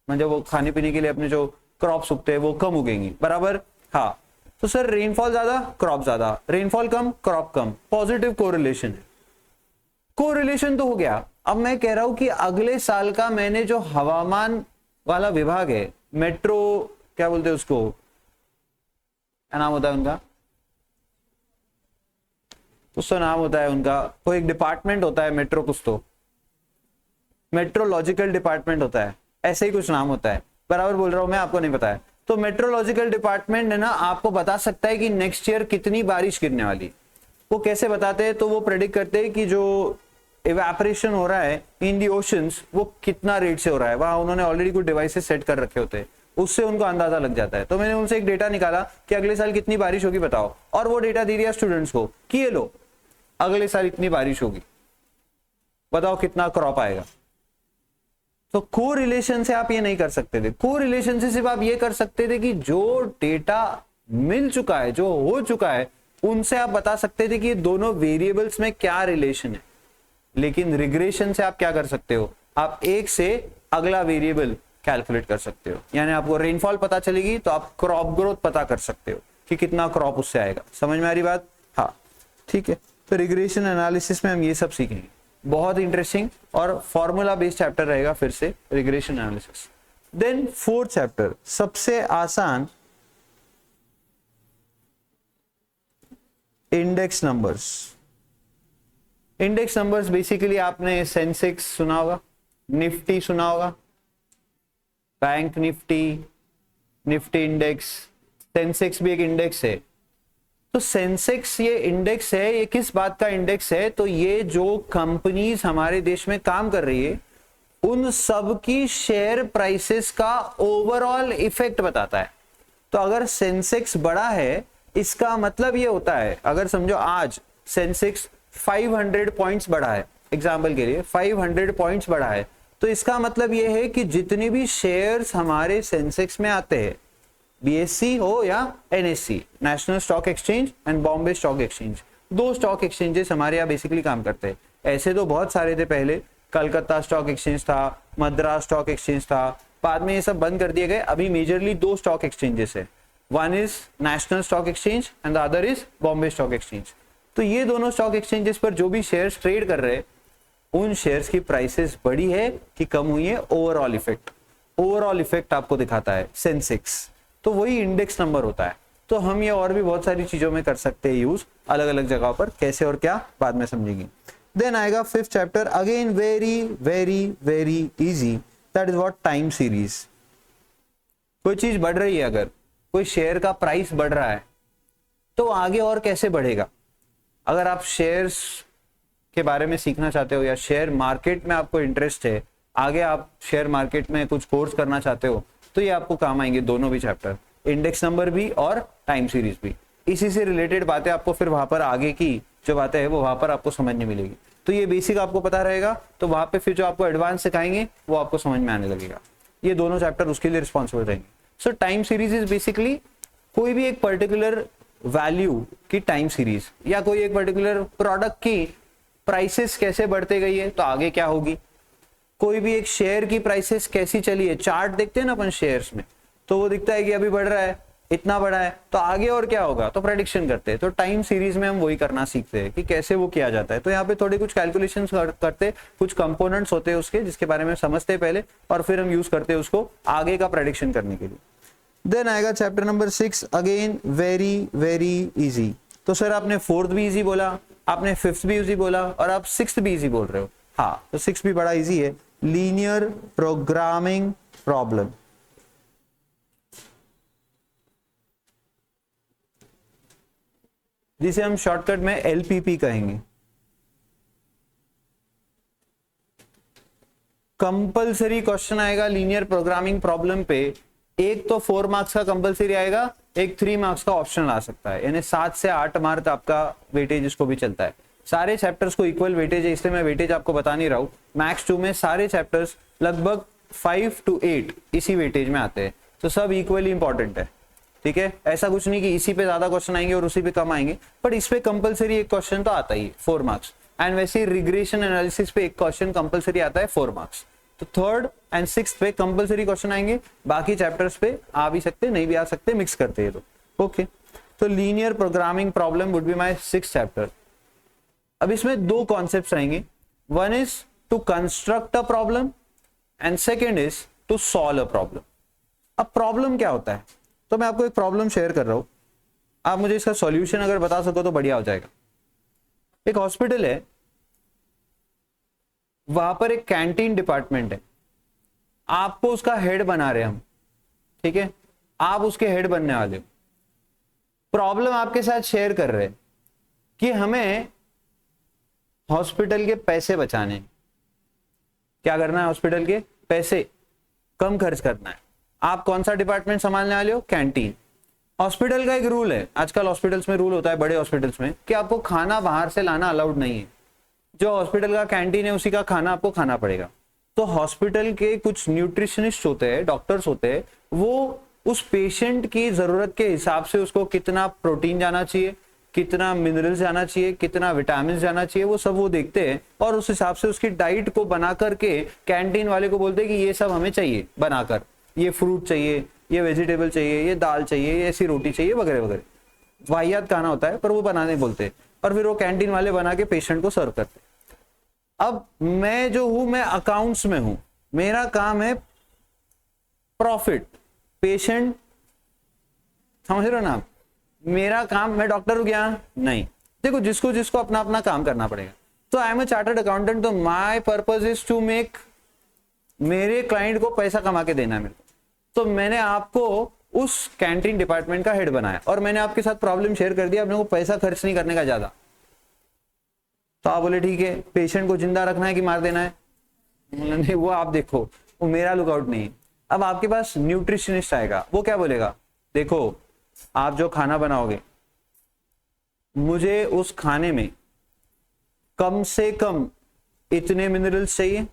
मतलब वो खाने पीने के लिए अपने जो क्रॉप्स उगते हैं वो कम उगेंगी, बराबर। हाँ, तो सर रेनफॉल ज्यादा क्रॉप ज्यादा, रेनफॉल कम क्रॉप कम, पॉजिटिव कोरिलेशन है। कोरिलेशन तो हो गया। अब मैं कह रहा हूं कि अगले साल का मैंने जो हवामान वाला विभाग है, मेट्रो क्या बोलते हैं उसको, क्या नाम होता है उनका, कुछ तो नाम होता है उनका, कोई एक डिपार्टमेंट होता है मेट्रो, कुछ तो मेट्रोलॉजिकल डिपार्टमेंट होता है, ऐसे ही कुछ नाम होता है, बराबर बोल रहा हूं मैं, आपको नहीं पता है। तो मेट्रोलॉजिकल डिपार्टमेंट है ना, आपको बता सकता है कि नेक्स्ट ईयर कितनी बारिश गिरने वाली। वो कैसे बताते हैं, तो वो प्रेडिक्ट करते हैं कि जो इवेपोरेशन हो रहा है इन दी ओशंस वो कितना रेट से हो रहा है, वहां उन्होंने ऑलरेडी कुछ डिवाइसेस सेट कर रखे होते हैं, उससे उनको अंदाजा लग जाता है। तो मैंने उनसे एक डेटा निकाला कि अगले साल कितनी बारिश होगी बताओ, और वो डेटा दे दिया स्टूडेंट्स को कि ये लो अगले साल इतनी बारिश होगी, बताओ कितना क्रॉप आएगा। तो को रिलेशन से आप ये नहीं कर सकते थे, को रिलेशन से सिर्फ आप ये कर सकते थे कि जो डेटा मिल चुका है, जो हो चुका है, उनसे आप बता सकते थे कि ये दोनों वेरिएबल्स में क्या रिलेशन है। लेकिन रिग्रेशन से आप क्या कर सकते हो, आप एक से अगला वेरिएबल कैलकुलेट कर सकते हो, यानी आपको रेनफॉल पता चलेगी तो आप क्रॉप ग्रोथ पता कर सकते हो कि कितना क्रॉप उससे आएगा। समझ में आ रही बात? हाँ ठीक है। तो रिग्रेशन एनालिसिस में हम ये सब सीखेंगे, बहुत इंटरेस्टिंग और फॉर्मूला बेस्ड चैप्टर रहेगा फिर से regression analysis. Then fourth chapter सबसे आसान, index numbers. Index numbers basically आपने सेंसेक्स सुना होगा, निफ्टी सुना होगा, बैंक निफ्टी, निफ्टी इंडेक्स, सेंसेक्स भी एक इंडेक्स है। तो सेंसेक्स ये इंडेक्स है, ये किस बात का इंडेक्स है, तो ये जो कंपनीज हमारे देश में काम कर रही है उन सब की शेयर प्राइसेस का ओवरऑल इफेक्ट बताता है। तो अगर सेंसेक्स बड़ा है इसका मतलब ये होता है, अगर समझो आज सेंसेक्स 500 पॉइंट्स बढ़ा है, एग्जाम्पल के लिए 500 पॉइंट्स बढ़ा है, तो इसका मतलब ये है कि जितने भी शेयर्स हमारे सेंसेक्स में आते हैं, बीएससी हो या NSC, national stock exchange and Bombay stock exchange, दो स्टॉक एक्सचेंजेस हमारे यहाँ बेसिकली काम करते हैं। ऐसे तो बहुत सारे थे पहले, कलकत्ता स्टॉक एक्सचेंज था, मद्रास स्टॉक एक्सचेंज था, बाद में ये सब बंद कर दिए गए। अभी मेजरली दो स्टॉक एक्सचेंजेस है, one is national stock exchange and the other is Bombay stock exchange. तो ये दोनों स्टॉक एक्सचेंजेस पर जो भी शेयर्स ट्रेड कर रहे हैं उन शेयर्स की प्राइसेस बढ़ी है कि कम हुई है, ओवरऑल इफेक्ट आपको दिखाता है सेंसेक्स। तो वही इंडेक्स नंबर होता है। तो हम ये और भी बहुत सारी चीजों में कर सकते हैं यूज, अलग अलग जगहों पर, कैसे और क्या बाद में समझेंगे। देन आएगा fifth chapter, again very very very easy, that is what time series. कोई चीज बढ़ रही है, अगर कोई शेयर का प्राइस बढ़ रहा है तो आगे और कैसे बढ़ेगा। अगर आप शेयर्स के बारे में सीखना चाहते हो या शेयर मार्केट में आपको इंटरेस्ट है, आगे आप शेयर मार्केट में कुछ कोर्स करना चाहते हो, तो ये आपको काम आएंगे दोनों भी चैप्टर, इंडेक्स नंबर भी और टाइम सीरीज भी। इसी से रिलेटेड बातें आपको फिर वहां पर आगे की जो बातें हैं वो वहां पर आपको समझने मिलेगी। तो ये बेसिक आपको पता रहेगा, तो वहां पे फिर जो आपको एडवांस सिखाएंगे वो आपको समझ में आने लगेगा। ये दोनों चैप्टर उसके लिए रिस्पॉन्सिबल रहेंगे। सो टाइम सीरीज इज बेसिकली कोई भी एक पर्टिकुलर वैल्यू की टाइम सीरीज, या कोई एक पर्टिकुलर प्रोडक्ट की प्राइसेस कैसे बढ़ते गई है तो आगे क्या होगी, कोई भी एक शेयर की प्राइसेस कैसी चली है, चार्ट देखते हैं ना अपन शेयर्स में, तो वो दिखता है कि अभी बढ़ रहा है, इतना बढ़ा है, तो आगे और क्या होगा, तो प्रेडिक्शन करते हैं। तो टाइम सीरीज में हम वही करना सीखते हैं कि कैसे वो किया जाता है। तो यहाँ पे थोड़े कुछ कैलकुलेशंस करते, कुछ कंपोनेंट्स होते हैं उसके जिसके बारे में समझते हैं पहले, और फिर हम यूज करते हैं उसको आगे का प्रेडिक्शन करने के लिए। देन आएगा chapter number 6, again very very easy. तो सर आपने फोर्थ भी इजी बोला, आपने फिफ्थ भी इजी बोला, और आप सिक्स्थ भी इजी बोल रहे हो। हाँ, तो सिक्स्थ भी बड़ा इजी है, लीनियर प्रोग्रामिंग प्रॉब्लम। जिसे हम शॉर्टकट में एलपीपी कहेंगे। कंपलसरी क्वेश्चन आएगा लीनियर प्रोग्रामिंग प्रॉब्लम पे, एक तो 4 मार्क्स का कंपलसरी आएगा, एक 3 मार्क्स का ऑप्शनल आ सकता है, यानी 7 से 8 मार्क आपका वेटेज इसको भी चलता है। सारे चैप्टर्स को इक्वल वेटेज है, इसलिए मैं वेटेज आपको बता नहीं रहा हूं। मैक्स 2 में सारे चैप्टर्स लगभग 5 to 8 इसी वेटेज में आते हैं, तो सब इक्वली इंपॉर्टेंट है, ठीक है। ऐसा कुछ नहीं कि इसी पे ज्यादा क्वेश्चन आएंगे और उसी पे कम आएंगे, बट इस पे कंपलसरी एक क्वेश्चन तो आता ही है 4 मार्क्स, एंड वैसे रिग्रेशन एनालिसिस पे एक क्वेश्चन कंपलसरी आता है 4 मार्क्स। तो 3rd and 6th पे कंपलसरी क्वेश्चन आएंगे, बाकी चैप्टर्स पे आ भी सकते नहीं भी आ सकते, मिक्स करते हैं तो ओके। तो linear programming problem would be my 6th chapter. अब इसमें 2 कॉन्सेप्ट्स आएंगे, one is to construct a problem and second is to solve a problem. अब प्रॉब्लम क्या होता है, तो मैं आपको एक प्रॉब्लम शेयर कर रहा हूं, आप मुझे इसका सॉल्यूशन अगर बता सको तो बढ़िया हो जाएगा। एक हॉस्पिटल है, वहां पर एक कैंटीन डिपार्टमेंट है, आपको उसका हेड बना रहे हम, ठीक है, आप उसके हेड बनने वाले हो। प्रॉब्लम आपके साथ शेयर कर रहे हैं कि हमें हॉस्पिटल के पैसे बचाने हैं। क्या करना है, हॉस्पिटल के पैसे कम खर्च करना है। आप कौन सा डिपार्टमेंट संभालने वाले हो, कैंटीन। हॉस्पिटल का एक रूल है, आजकल हॉस्पिटल्स में रूल होता है, बड़े हॉस्पिटल्स में, कि आपको खाना बाहर से लाना अलाउड नहीं है, जो हॉस्पिटल का कैंटीन है उसी का खाना आपको खाना पड़ेगा। तो हॉस्पिटल के कुछ न्यूट्रिशनिस्ट होते हैं, डॉक्टर्स होते हैं, वो उस पेशेंट की जरूरत के हिसाब से उसको कितना प्रोटीन जाना चाहिए, कितना मिनरल्स जाना चाहिए, कितना विटामिन जाना चाहिए, वो सब वो देखते हैं और उस हिसाब से उसकी डाइट को बना करके कैंटीन वाले को बोलते हैं कि ये सब हमें चाहिए बनाकर, ये फ्रूट चाहिए, ये वेजिटेबल चाहिए, ये दाल चाहिए, ये ऐसी रोटी चाहिए वगैरह वगैरह। वाहियात खाना होता है पर वो बनाने बोलते हैं और फिर वो कैंटीन वाले बना के पेशेंट को सर्व करते हैं। अब मैं जो हूं, मैं अकाउंट्स में हूं, मेरा काम है प्रॉफिट, पेशेंट, समझ रहे हो ना आप, मेरा काम, मैं डॉक्टर हूं क्या, नहीं। देखो जिसको जिसको अपना अपना काम करना पड़ेगा। तो I am a chartered accountant, तो my purpose is to make, मेरे क्लाइंट को पैसा कमा के देना है मेरे को। तो मैंने आपको उस कैंटीन डिपार्टमेंट का हेड बनाया और मैंने आपके साथ प्रॉब्लम शेयर कर दिया, अपने को पैसा खर्च नहीं करने का ज्यादा। तो आप बोले ठीक है, पेशेंट को जिंदा रखना है कि मार देना है, नहीं वो आप देखो, वो मेरा लुकआउट नहीं। अब आपके पास न्यूट्रिशनिस्ट आएगा, वो क्या बोलेगा, देखो आप जो खाना बनाओगे, मुझे उस खाने में कम से कम इतने मिनरल्स चाहिए।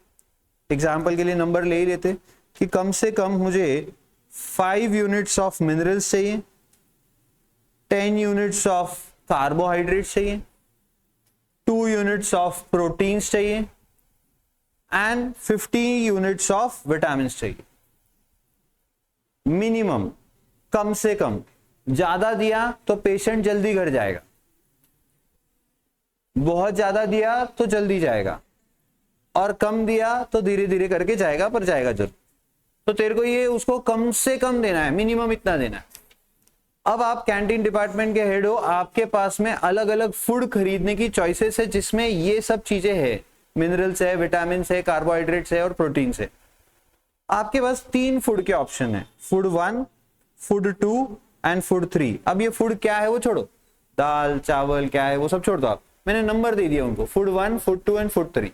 एग्जाम्पल के लिए नंबर ले ही लेते कि कम से कम मुझे 5 यूनिट्स ऑफ मिनरल्स चाहिए, 10 यूनिट्स ऑफ कार्बोहाइड्रेट्स चाहिए, 2 यूनिट्स ऑफ प्रोटीन्स चाहिए एंड 50 यूनिट्स ऑफ विटामिन चाहिए। मिनिमम, कम से कम। ज्यादा दिया तो पेशेंट जल्दी घर जाएगा, बहुत ज्यादा दिया तो जल्दी जाएगा, और कम दिया तो धीरे धीरे करके जाएगा, पर जाएगा जरूर। तो तेरे को ये उसको कम से कम देना है, मिनिमम इतना देना है। अब आप कैंटीन डिपार्टमेंट के हेड हो, आपके पास में अलग अलग फूड खरीदने की चॉइसेस है जिसमें ये सब चीजें है, मिनरल्स है, विटामिन है, कार्बोहाइड्रेट्स है और प्रोटीन है। आपके पास 3 फूड के ऑप्शन है, फूड 1, फूड 2 एंड फूड 3। अब ये फूड क्या है वो छोड़ो, दाल चावल क्या है वो सब छोड़ दो आप, मैंने नंबर दे दिया उनको, food 1, food 2 and food 3।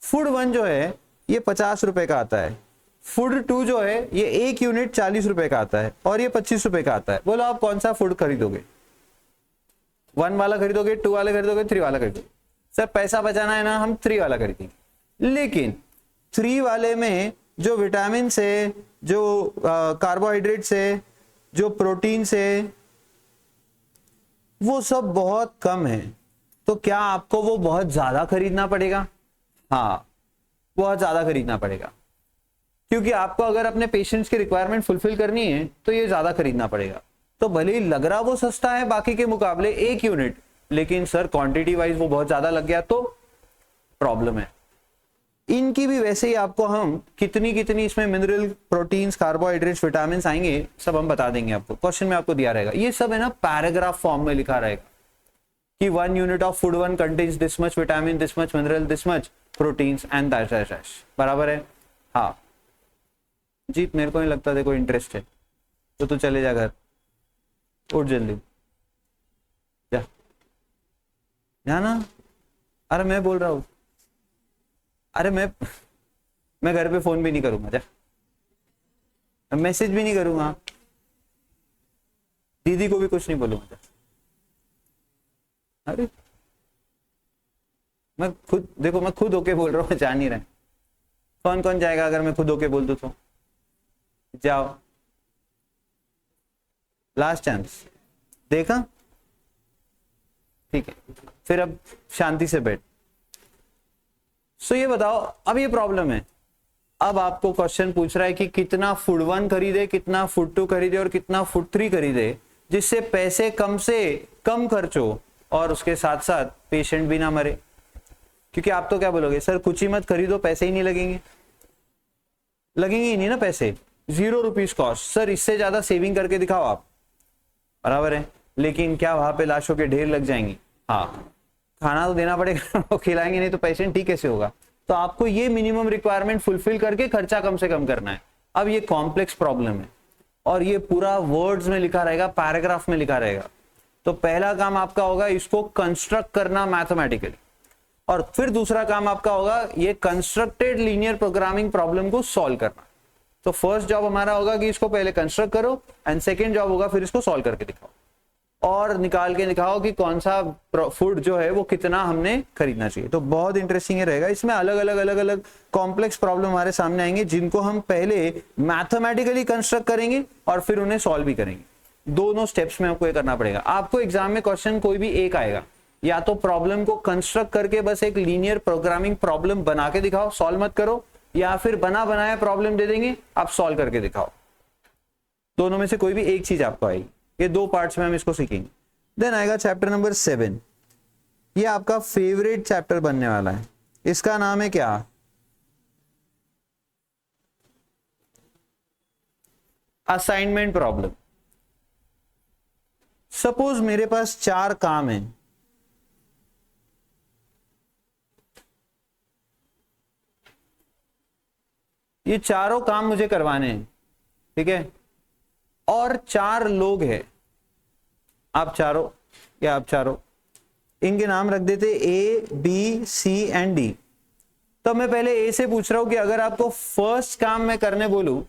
Food 1 जो है ये 50 रुपए का आता है, फूड 2 जो है ये 1 यूनिट 40 रुपए का आता है और ये 25 रुपए का आता है। बोलो आप कौन सा फूड खरीदोगे, 1 वाला खरीदोगे, 2 वाला खरीदोगे, 3 वाला खरीदोगे? सर पैसा बचाना है ना, हम 3 वाला खरीदेंगे। लेकिन 3 वाले में जो विटामिन से, जो कार्बोहाइड्रेट से, जो प्रोटीन से, वो सब बहुत कम है। तो क्या आपको वो बहुत ज्यादा खरीदना पड़ेगा? हाँ, बहुत ज्यादा खरीदना पड़ेगा, क्योंकि आपको अगर अपने पेशेंट्स की रिक्वायरमेंट फुलफिल करनी है तो ये ज्यादा खरीदना पड़ेगा। तो भले ही लग रहा वो सस्ता है बाकी के मुकाबले 1 यूनिट, लेकिन सर क्वांटिटी वाइज वो बहुत ज्यादा लग गया तो प्रॉब्लम है। इनकी भी वैसे ही आपको हम कितनी कितनी इसमें मिनरल, प्रोटीन्स, कार्बोहाइड्रेट्स, विटामिन आएंगे सब हम बता देंगे आपको, क्वेश्चन में आपको दिया रहेगा। ये सब है ना पैराग्राफ फॉर्म में लिखा रहेगा कि 1 unit of food 1 contains this much vitamin, this much mineral, this much proteins and that dash, बराबर है। हाँ जीत, मेरे को नहीं लगता देखो इंटरेस्ट है, तो तू चले जा घर, उठ जल्दी जा। जाना। अरे मैं बोल रहा हूँ, अरे मैं घर पे फोन भी नहीं करूंगा, जा मैसेज भी नहीं करूंगा, दीदी को भी कुछ नहीं बोलूंगा, जा। अरे मैं खुद देखो, मैं खुद होके बोल रहा हूँ, जा नहीं रहे। कौन कौन जाएगा अगर मैं खुद होके बोल दूं तो? जाओ, लास्ट चांस, देखा? ठीक है, फिर अब शांति से बैठ। सो ये बताओ, अब ये प्रॉब्लम है। अब आपको क्वेश्चन पूछ रहा है कि कितना फूड 1 खरीदे, कितना फूड 2 खरीदे और कितना फूड 3 खरीदे, जिससे पैसे कम से कम खर्च हो और उसके साथ साथ पेशेंट भी ना मरे। क्योंकि आप तो क्या बोलोगे, सर कुछ ही मत खरीदो, पैसे ही नहीं लगेंगे। लगेंगे ही नहीं ना पैसे, 0 रुपीज कॉस्ट। सर इससे ज्यादा सेविंग करके दिखाओ आप, बराबर है। लेकिन क्या वहां पे लाशों के ढेर लग जाएंगी? हाँ, खाना तो देना पड़ेगा, खिलाएंगे नहीं तो पेशेंट ठीक कैसे होगा? तो आपको ये मिनिमम रिक्वायरमेंट फुलफिल करके खर्चा कम से कम करना है। अब ये कॉम्प्लेक्स प्रॉब्लम है और ये पूरा वर्ड्स में लिखा रहेगा, पैराग्राफ में लिखा रहेगा। तो पहला काम आपका होगा इसको कंस्ट्रक्ट करना मैथमेटिकली, और फिर दूसरा काम आपका होगा ये कंस्ट्रक्टेड लीनियर प्रोग्रामिंग प्रॉब्लम को सॉल्व करना। तो फर्स्ट जॉब हमारा होगा कि इसको पहले कंस्ट्रक्ट करो, एंड सेकेंड जॉब होगा फिर इसको सॉल्व करके दिखाओ और निकाल के दिखाओ कि कौन सा फूड जो है वो कितना हमने खरीदना चाहिए। तो बहुत इंटरेस्टिंग रहेगा। इसमें अलग अलग कॉम्प्लेक्स प्रॉब्लम हमारे सामने आएंगे, जिनको हम पहले मैथमेटिकली कंस्ट्रक्ट करेंगे और फिर उन्हें सॉल्व भी करेंगे। दोनों स्टेप्स में आपको ये करना पड़ेगा। आपको एग्जाम में क्वेश्चन कोई भी एक आएगा, या तो प्रॉब्लम को कंस्ट्रक्ट करके बस एक लीनियर प्रोग्रामिंग प्रॉब्लम बना के दिखाओ, सॉल्व मत करो, या फिर बना बनाया प्रॉब्लम दे देंगे, आप सॉल्व करके दिखाओ। दोनों में से कोई भी एक चीज आपको आएगी। ये 2 पार्ट्स में हम इसको सीखेंगे। देन आएगा चैप्टर नंबर 7। ये आपका फेवरेट चैप्टर बनने वाला है। इसका नाम है क्या? Assignment problem. सपोज मेरे पास 4 काम हैं, ये चारों काम मुझे करवाने हैं, ठीक है, और 4 लोग हैं। आप चारों या आप चारों, इनके नाम रख देते A, B, C and D। तो मैं पहले ए से पूछ रहा हूं कि अगर आपको फर्स्ट काम मैं करने बोलूं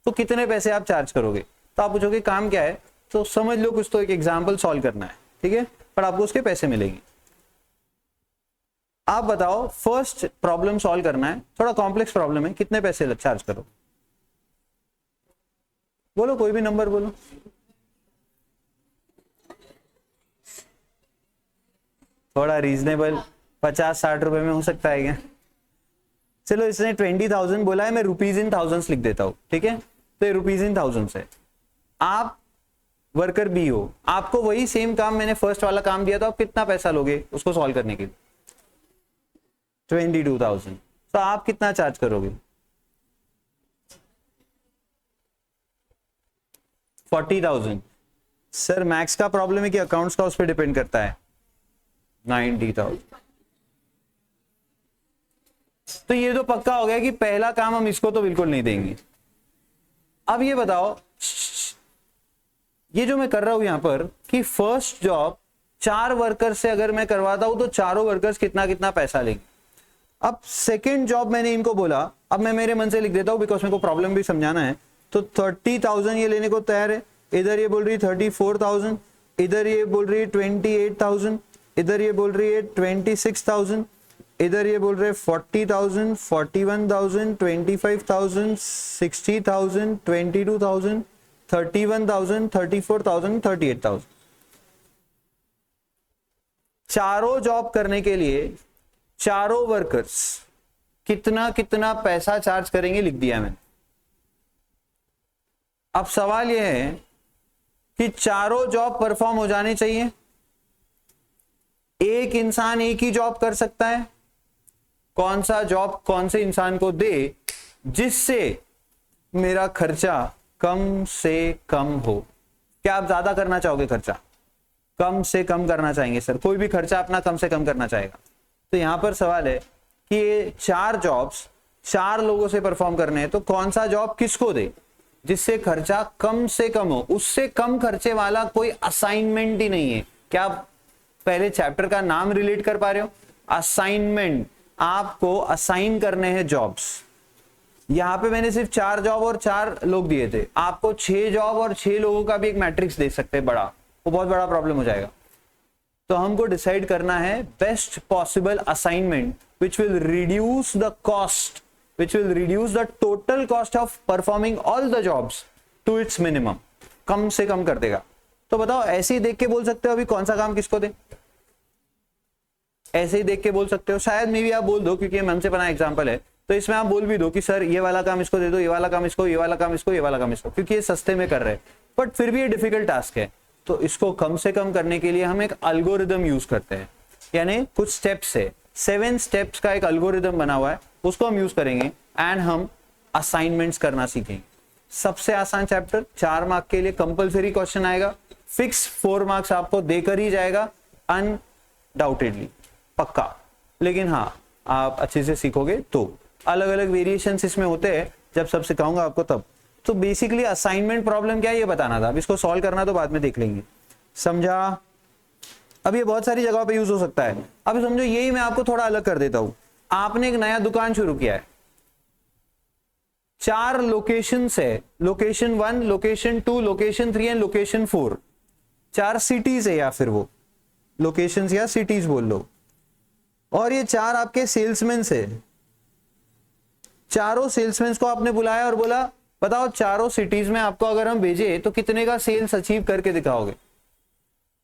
तो कितने पैसे आप चार्ज करोगे? तो आप पूछोगे काम क्या है, तो समझ लो कुछ तो एक एग्जाम्पल सॉल्व करना है, ठीक है, पर आपको उसके पैसे मिलेंगे। आप बताओ, फर्स्ट प्रॉब्लम सॉल्व करना है, थोड़ा कॉम्प्लेक्स प्रॉब्लम है, कितने पैसे चार्ज करो? बोलो, कोई भी नंबर बोलो। थोड़ा रीजनेबल, 50-60 रुपए में हो सकता है क्या? चलो, इसने 20,000 बोला है, मैं रुपीज इन थाउजेंड्स लिख देता हूं, ठीक है। तो ये रुपीज इन थाउजेंड्स है। आप वर्कर बी हो, आपको वही सेम काम मैंने फर्स्ट वाला काम दिया, तो आप कितना पैसा लोगे उसको सॉल्व करने के लिए? 22,000। तो आप कितना चार्ज करोगे? 40,000। सर मैथ्स का प्रॉब्लम है कि अकाउंट्स का उस पर डिपेंड करता है? 90,000। तो ये तो पक्का हो गया कि पहला काम हम इसको तो बिल्कुल नहीं देंगे। अब ये बताओ, ये जो मैं कर रहा हूं यहां पर कि फर्स्ट जॉब 4 वर्कर से अगर मैं करवाता हूं तो चारों वर्कर्स कितना कितना पैसा लेंगे। अब सेकेंड जॉब मैंने इनको बोला, अब मैं मेरे मन से लिख देता हूं बिकॉज मेरे को प्रॉब्लम भी समझाना है। तो 30,000 ये लेने को तैयार है, इधर ये बोल रही 34,000, इधर ये बोल रही 28,000, इधर ये बोल रही है 26,000, इधर ये बोल रहे 40,000, 41,000, 25,000, 60,000, 22,000, 31,000, 34,000, 38,000। चारों जॉब करने के लिए चारों वर्कर्स कितना कितना पैसा चार्ज करेंगे लिख दिया मैंने। अब सवाल यह है कि चारों जॉब परफॉर्म हो जाने चाहिए। एक इंसान एक ही जॉब कर सकता है, कौन सा जॉब कौन से इंसान को दे जिससे मेरा खर्चा कम से कम हो। क्या आप ज्यादा करना चाहोगे खर्चा? कम से कम करना चाहेंगे सर, कोई भी खर्चा अपना कम से कम करना चाहेगा। तो यहां पर सवाल है कि ये 4 जॉब्स 4 लोगों से परफॉर्म करने हैं, तो कौन सा जॉब किसको दे जिससे खर्चा कम से कम हो। उससे कम खर्चे वाला कोई असाइनमेंट ही नहीं है। क्या पहले चैप्टर का नाम रिलेट कर पा रहे हो? असाइनमेंट, आपको असाइन करने हैं जॉब्स। यहां पे मैंने सिर्फ 4 जॉब और 4 लोग दिए थे, आपको 6 जॉब और 6 लोगों का भी एक मैट्रिक्स दे सकते हैं बड़ा, वो बहुत बड़ा प्रॉब्लम हो जाएगा। तो हमको डिसाइड करना है best possible assignment which will reduce the cost, which will reduce the total cost of performing all the jobs to its minimum, कम से कम कर देगा। तो बताओ, ऐसे ही देख के बोल सकते हो अभी कौन सा काम किसको दे? ऐसे ही देख के बोल सकते हो, शायद मे भी आप बोल दो, क्योंकि ये मन से बना एग्जाम्पल है, तो इसमें आप बोल भी दो कि सर ये वाला काम इसको दे दो, ये वाला काम इसको, ये वाला काम इसको, ये वाला काम इसको, क्योंकि ये सस्ते में कर रहे हैं। बट फिर भी ये डिफिकल्ट टास्क है, तो इसको कम से कम करने के लिए हम एक अल्गोरिदम यूज करते हैं, यानी कुछ स्टेप्स है, 7 स्टेप्स का एक अल्गोरिदम बना हुआ है, उसको हम यूज करेंगे एंड हम असाइनमेंट्स करना सीखेंगे। सबसे आसान चैप्टर, 4 मार्क के लिए कंपल्सरी क्वेश्चन आएगा, फिक्स 4 मार्क्स आपको देकर ही जाएगा अनडाउटेडली, पक्का। लेकिन हाँ, आप अच्छे से सीखोगे तो। अलग अलग वेरिएशंस इसमें होते हैं, जब सब सिखाऊंगा आपको तब। तो बेसिकली असाइनमेंट प्रॉब्लम क्या है ये बताना था, अब इसको सॉल्व करना तो बाद में देख लेंगे, समझा? अब ये बहुत सारी जगहों पे यूज हो सकता है। अब समझो यही मैं आपको थोड़ा अलग कर देता हूं, आपने एक नया दुकान शुरू किया है, 4 लोकेशन है, location 1, location 2, location 3 and location 4, 4 cities है, या फिर वो लोकेशंस या सिटीज बोल लो, और ये 4 आपके सेल्समैन है। चारों सेल्समैन को आपने बुलाया और बोला बताओ चारों सिटीज में आपको अगर हम भेजे तो कितने का सेल्स अचीव करके दिखाओगे?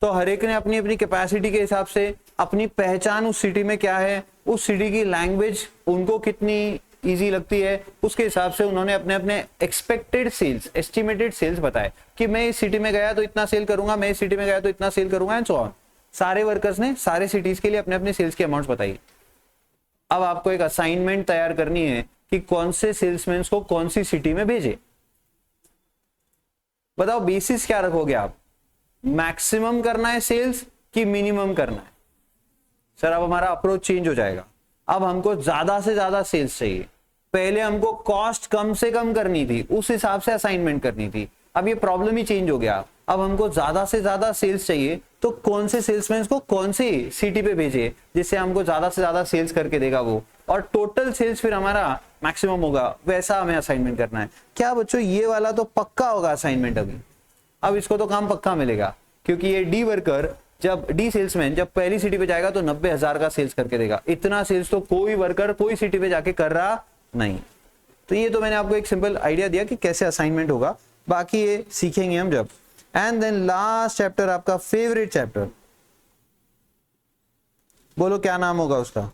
तो हर एक ने अपनी अपनी कैपेसिटी के हिसाब से, अपनी पहचान उस सिटी में क्या है, उस सिटी की लैंग्वेज उनको कितनी इजी लगती है, उसके हिसाब से उन्होंने अपने अपने एक्सपेक्टेड सेल्स, एस्टिमेटेड सेल्स बताए कि मैं इस सिटी में गया तो इतना सेल करूंगा, मैं इस सिटी में गया तो इतना सेल करूंगा, एंड सो ऑन। सारे वर्कर्स ने सारे सिटीज के लिए अपने अपने सेल्स की अमाउंट बताई। अब आपको एक असाइनमेंट तैयार करनी है कि कौन से सेल्समैन को कौन सी सिटी में भेजे। बताओ बेसिस क्या रखोगे आप, मैक्सिमम करना है सेल्स कि मिनिमम करना है? सर अब हमारा अप्रोच चेंज हो जाएगा, अब हमको ज्यादा से ज्यादा सेल्स चाहिए। पहले हमको कॉस्ट कम से कम करनी थी, उस हिसाब से असाइनमेंट करनी थी, अब ये प्रॉब्लम ही चेंज हो गया। अब हमको ज्यादा से ज्यादा सेल्स चाहिए, तो कौन से सेल्समैन को कौन सी सिटी पे भेजे जिससे हमको ज्यादा से ज्यादा सेल्स करके देगा वो, और टोटल सेल्स फिर हमारा मैक्सिमम होगा, वैसा हमें असाइनमेंट करना है। क्या बच्चों, ये वाला तो पक्का होगा असाइनमेंट अभी, अब इसको तो काम पक्का मिलेगा, क्योंकि ये डी वर्कर जब डी सेल्समैन जब पहली सिटी पे जाएगा तो 90,000 का सेल्स करके देगा। इतना सेल्स तो कोई वर्कर कोई सिटी पे जाके कर रहा नहीं। तो ये तो मैंने आपको एक सिंपल आइडिया दिया कि कैसे असाइनमेंट होगा, बाकी ये सीखेंगे हम जब। एंड देन लास्ट चैप्टर, आपका फेवरेट चैप्टर, बोलो क्या नाम होगा उसका?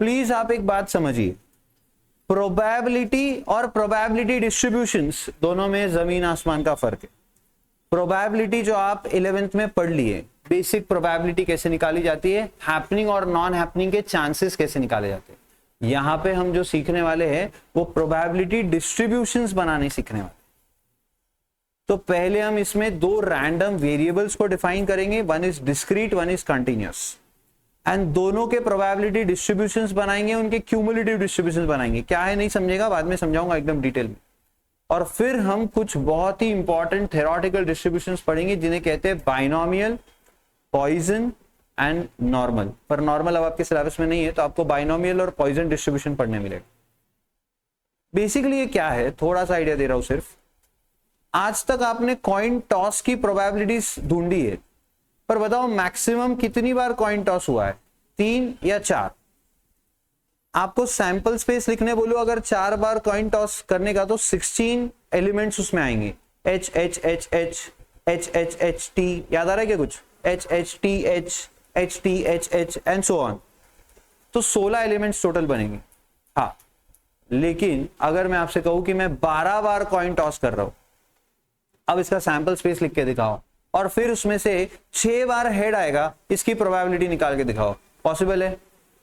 प्लीज आप एक बात समझिए, प्रोबेबिलिटी और प्रोबेबिलिटी डिस्ट्रीब्यूशंस दोनों में जमीन आसमान का फर्क है। प्रोबेबिलिटी जो आप 11th में पढ़ लिए, बेसिक प्रोबेबिलिटी कैसे निकाली जाती है, हैपनिंग और नॉन हैपनिंग के चांसेस कैसे निकाले जाते हैं। यहां पे हम जो सीखने वाले हैं वो प्रोबेबिलिटी डिस्ट्रीब्यूशंस बनाने सीखने वाले। तो पहले हम इसमें 2 रैंडम वेरिएबल्स को डिफाइन करेंगे, one is discrete, one is continuous, and दोनों के प्रोबेबिलिटी डिस्ट्रीब्यूशंस बनाएंगे, उनके क्यूमुलेटिव डिस्ट्रीब्यूशंस बनाएंगे। क्या है नहीं समझेगा, बाद में समझाऊंगा एकदम डिटेल में। और फिर हम कुछ बहुत ही इंपॉर्टेंट थ्योरेटिकल डिस्ट्रीब्यूशंस पढ़ेंगे जिन्हें कहते हैं बाइनोमियल, पॉइजन एंड नॉर्मल। पर नॉर्मल अब आपके सिलेबस में नहीं है, तो आपको बाइनोमियल और पॉइजन डिस्ट्रीब्यूशन पढ़ने मिलेगा। बेसिकली ये क्या है, थोड़ा सा आइडिया दे रहा हूं सिर्फ। आज तक आपने कॉइन टॉस की प्रोबेबिलिटीज ढूंढी है, पर बताओ मैक्सिमम कितनी बार कॉइन टॉस हुआ है, 3 या 4? आपको सैंपल स्पेस लिखने बोलो अगर 4 बार कॉइन टॉस करने का, तो 16 एलिमेंट्स उसमें आएंगे, H H H H H H H T, याद आ रहा है क्या कुछ, H H T H H and so on. तो 16 एलिमेंट्स टोटल बनेंगे। हाँ, लेकिन अगर मैं आपसे कहूं कि मैं 12 बार कॉइन टॉस कर रहा हूं, अब इसका सैंपल स्पेस लिख के दिखाओ, और फिर उसमें से 6 बार हेड आएगा, इसकी प्रोबेबिलिटी निकाल के दिखाओ, पॉसिबल है?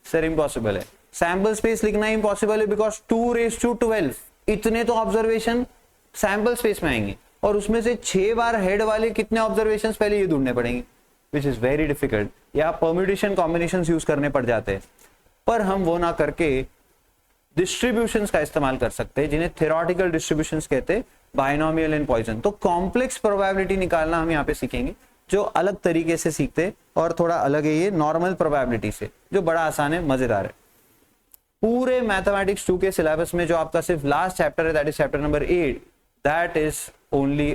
सर इम्पॉसिबल है। सैंपल स्पेस लिखना इम्पॉसिबल है, बिकॉज 2⁻12 इतने तो ऑब्जर्वेशन सैंपल स्पेस में आएंगे, और उसमें से 6 बार हेड वाले कितने ऑब्जर्वेशन पहले ये ढूंढने पड़ेंगे, विच इज वेरी डिफिकल्ट। या परम्यूटेशन कॉम्बिनेशन यूज करने पड़ जाते हैं। पर हम वो ना करके डिस्ट्रीब्यूशंस का इस्तेमाल कर सकते हैं, जिन्हें थ्योरेटिकल डिस्ट्रीब्यूशंस कहते हैं, बाइनोमियल एंड पॉइसन। तो कॉम्प्लेक्स प्रोबेबिलिटी निकालना हम यहाँ पे सीखेंगे, जो अलग तरीके से सीखते हैं और थोड़ा अलग है ये नॉर्मल प्रोबेबिलिटी से, जो बड़ा आसान है, मजेदार है। पूरे मैथमेटिक्स 2 के सिलेबस में जो आपका सिर्फ लास्ट चैप्टर है, that is chapter number 8, that is only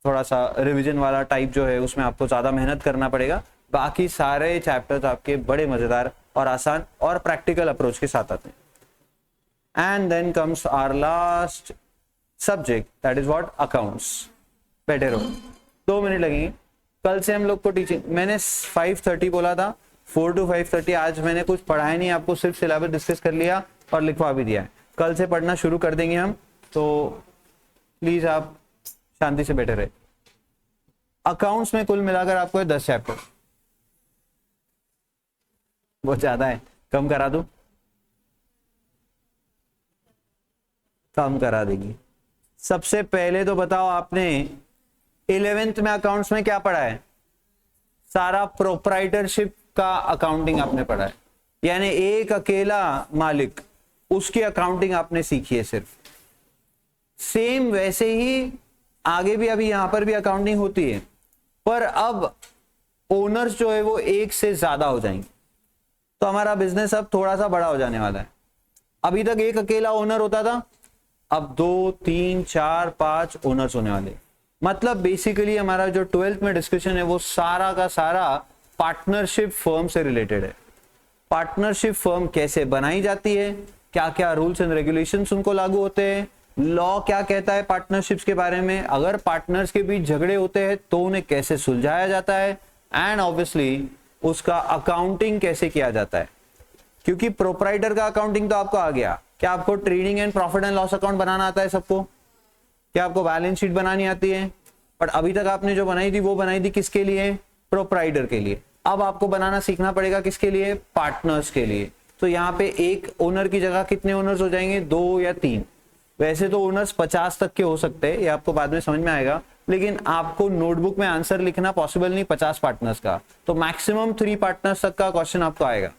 थोड़ा सा रिवीजन वाला टाइप जो है, उसमें आपको ज्यादा मेहनत करना पड़ेगा। बाकी सारे चैप्टर्स आपके बड़े मजेदार और आसान और प्रैक्टिकल अप्रोच के साथ आते हैं। And then comes our last subject, that is what, accounts. बैठे रहो, 2 मिनट लगेंगे। कल से हम लोग को टीचिंग, मैंने 5:30 बोला था, 4 to 5:30। आज मैंने कुछ पढ़ाया नहीं आपको, सिर्फ सिलेबस डिस्कस कर लिया और लिखवा भी दिया है। कल से पढ़ना शुरू कर देंगे हम, तो प्लीज आप शांति से बैठे रहे। अकाउंट्स में कुल मिलाकर आपको 10 चैप्टर, बहुत ज्यादा है, कम करा दूं? कम करा देंगे। सबसे पहले तो बताओ, आपने 11th में अकाउंट्स में क्या पढ़ा है? सारा प्रोप्राइटरशिप का अकाउंटिंग आपने पढ़ा है, यानी एक अकेला मालिक, उसकी अकाउंटिंग आपने सीखी है सिर्फ। सेम वैसे ही आगे भी, अभी यहां पर भी अकाउंटिंग होती है, पर अब ओनर्स जो है वो एक से ज्यादा हो जाएंगे, तो हमारा बिजनेस अब थोड़ा सा बड़ा हो जाने वाला है। अभी तक एक अकेला ओनर होता था, अब 2, 3, 4, 5 ओनर्स होने वाले। मतलब बेसिकली हमारा जो 12th में डिस्कशन है वो सारा का सारा पार्टनरशिप फर्म से रिलेटेड है। पार्टनरशिप फर्म कैसे बनाई जाती है, क्या क्या रूल्स एंड रेगुलेशंस उनको लागू होते हैं, लॉ क्या कहता है पार्टनरशिप्स के बारे में, अगर पार्टनर्स के बीच झगड़े होते हैं तो उन्हें कैसे सुलझाया जाता है, एंड ऑब्वियसली उसका अकाउंटिंग कैसे किया जाता है। क्योंकि प्रोप्राइटर का अकाउंटिंग तो आपको आ गया। क्या आपको trading and profit and loss account बनाना आता है सबको? क्या आपको बैलेंस शीट बनानी आती है? पर अभी तक आपने जो बनाई थी वो बनाई थी किसके लिए? प्रोप्राइटर के लिए। अब आपको बनाना सीखना पड़ेगा किसके लिए? पार्टनर्स के लिए। तो यहाँ पे एक ओनर की जगह कितने ओनर्स हो जाएंगे? 2 या 3। वैसे तो ओनर्स 50 तक के हो सकते हैं, ये आपको बाद में समझ में आएगा, लेकिन आपको नोटबुक में आंसर लिखना पॉसिबल नहीं 50 पार्टनर्स का, तो मैक्सिमम 3 पार्टनर्स तक का क्वेश्चन आपको आएगा।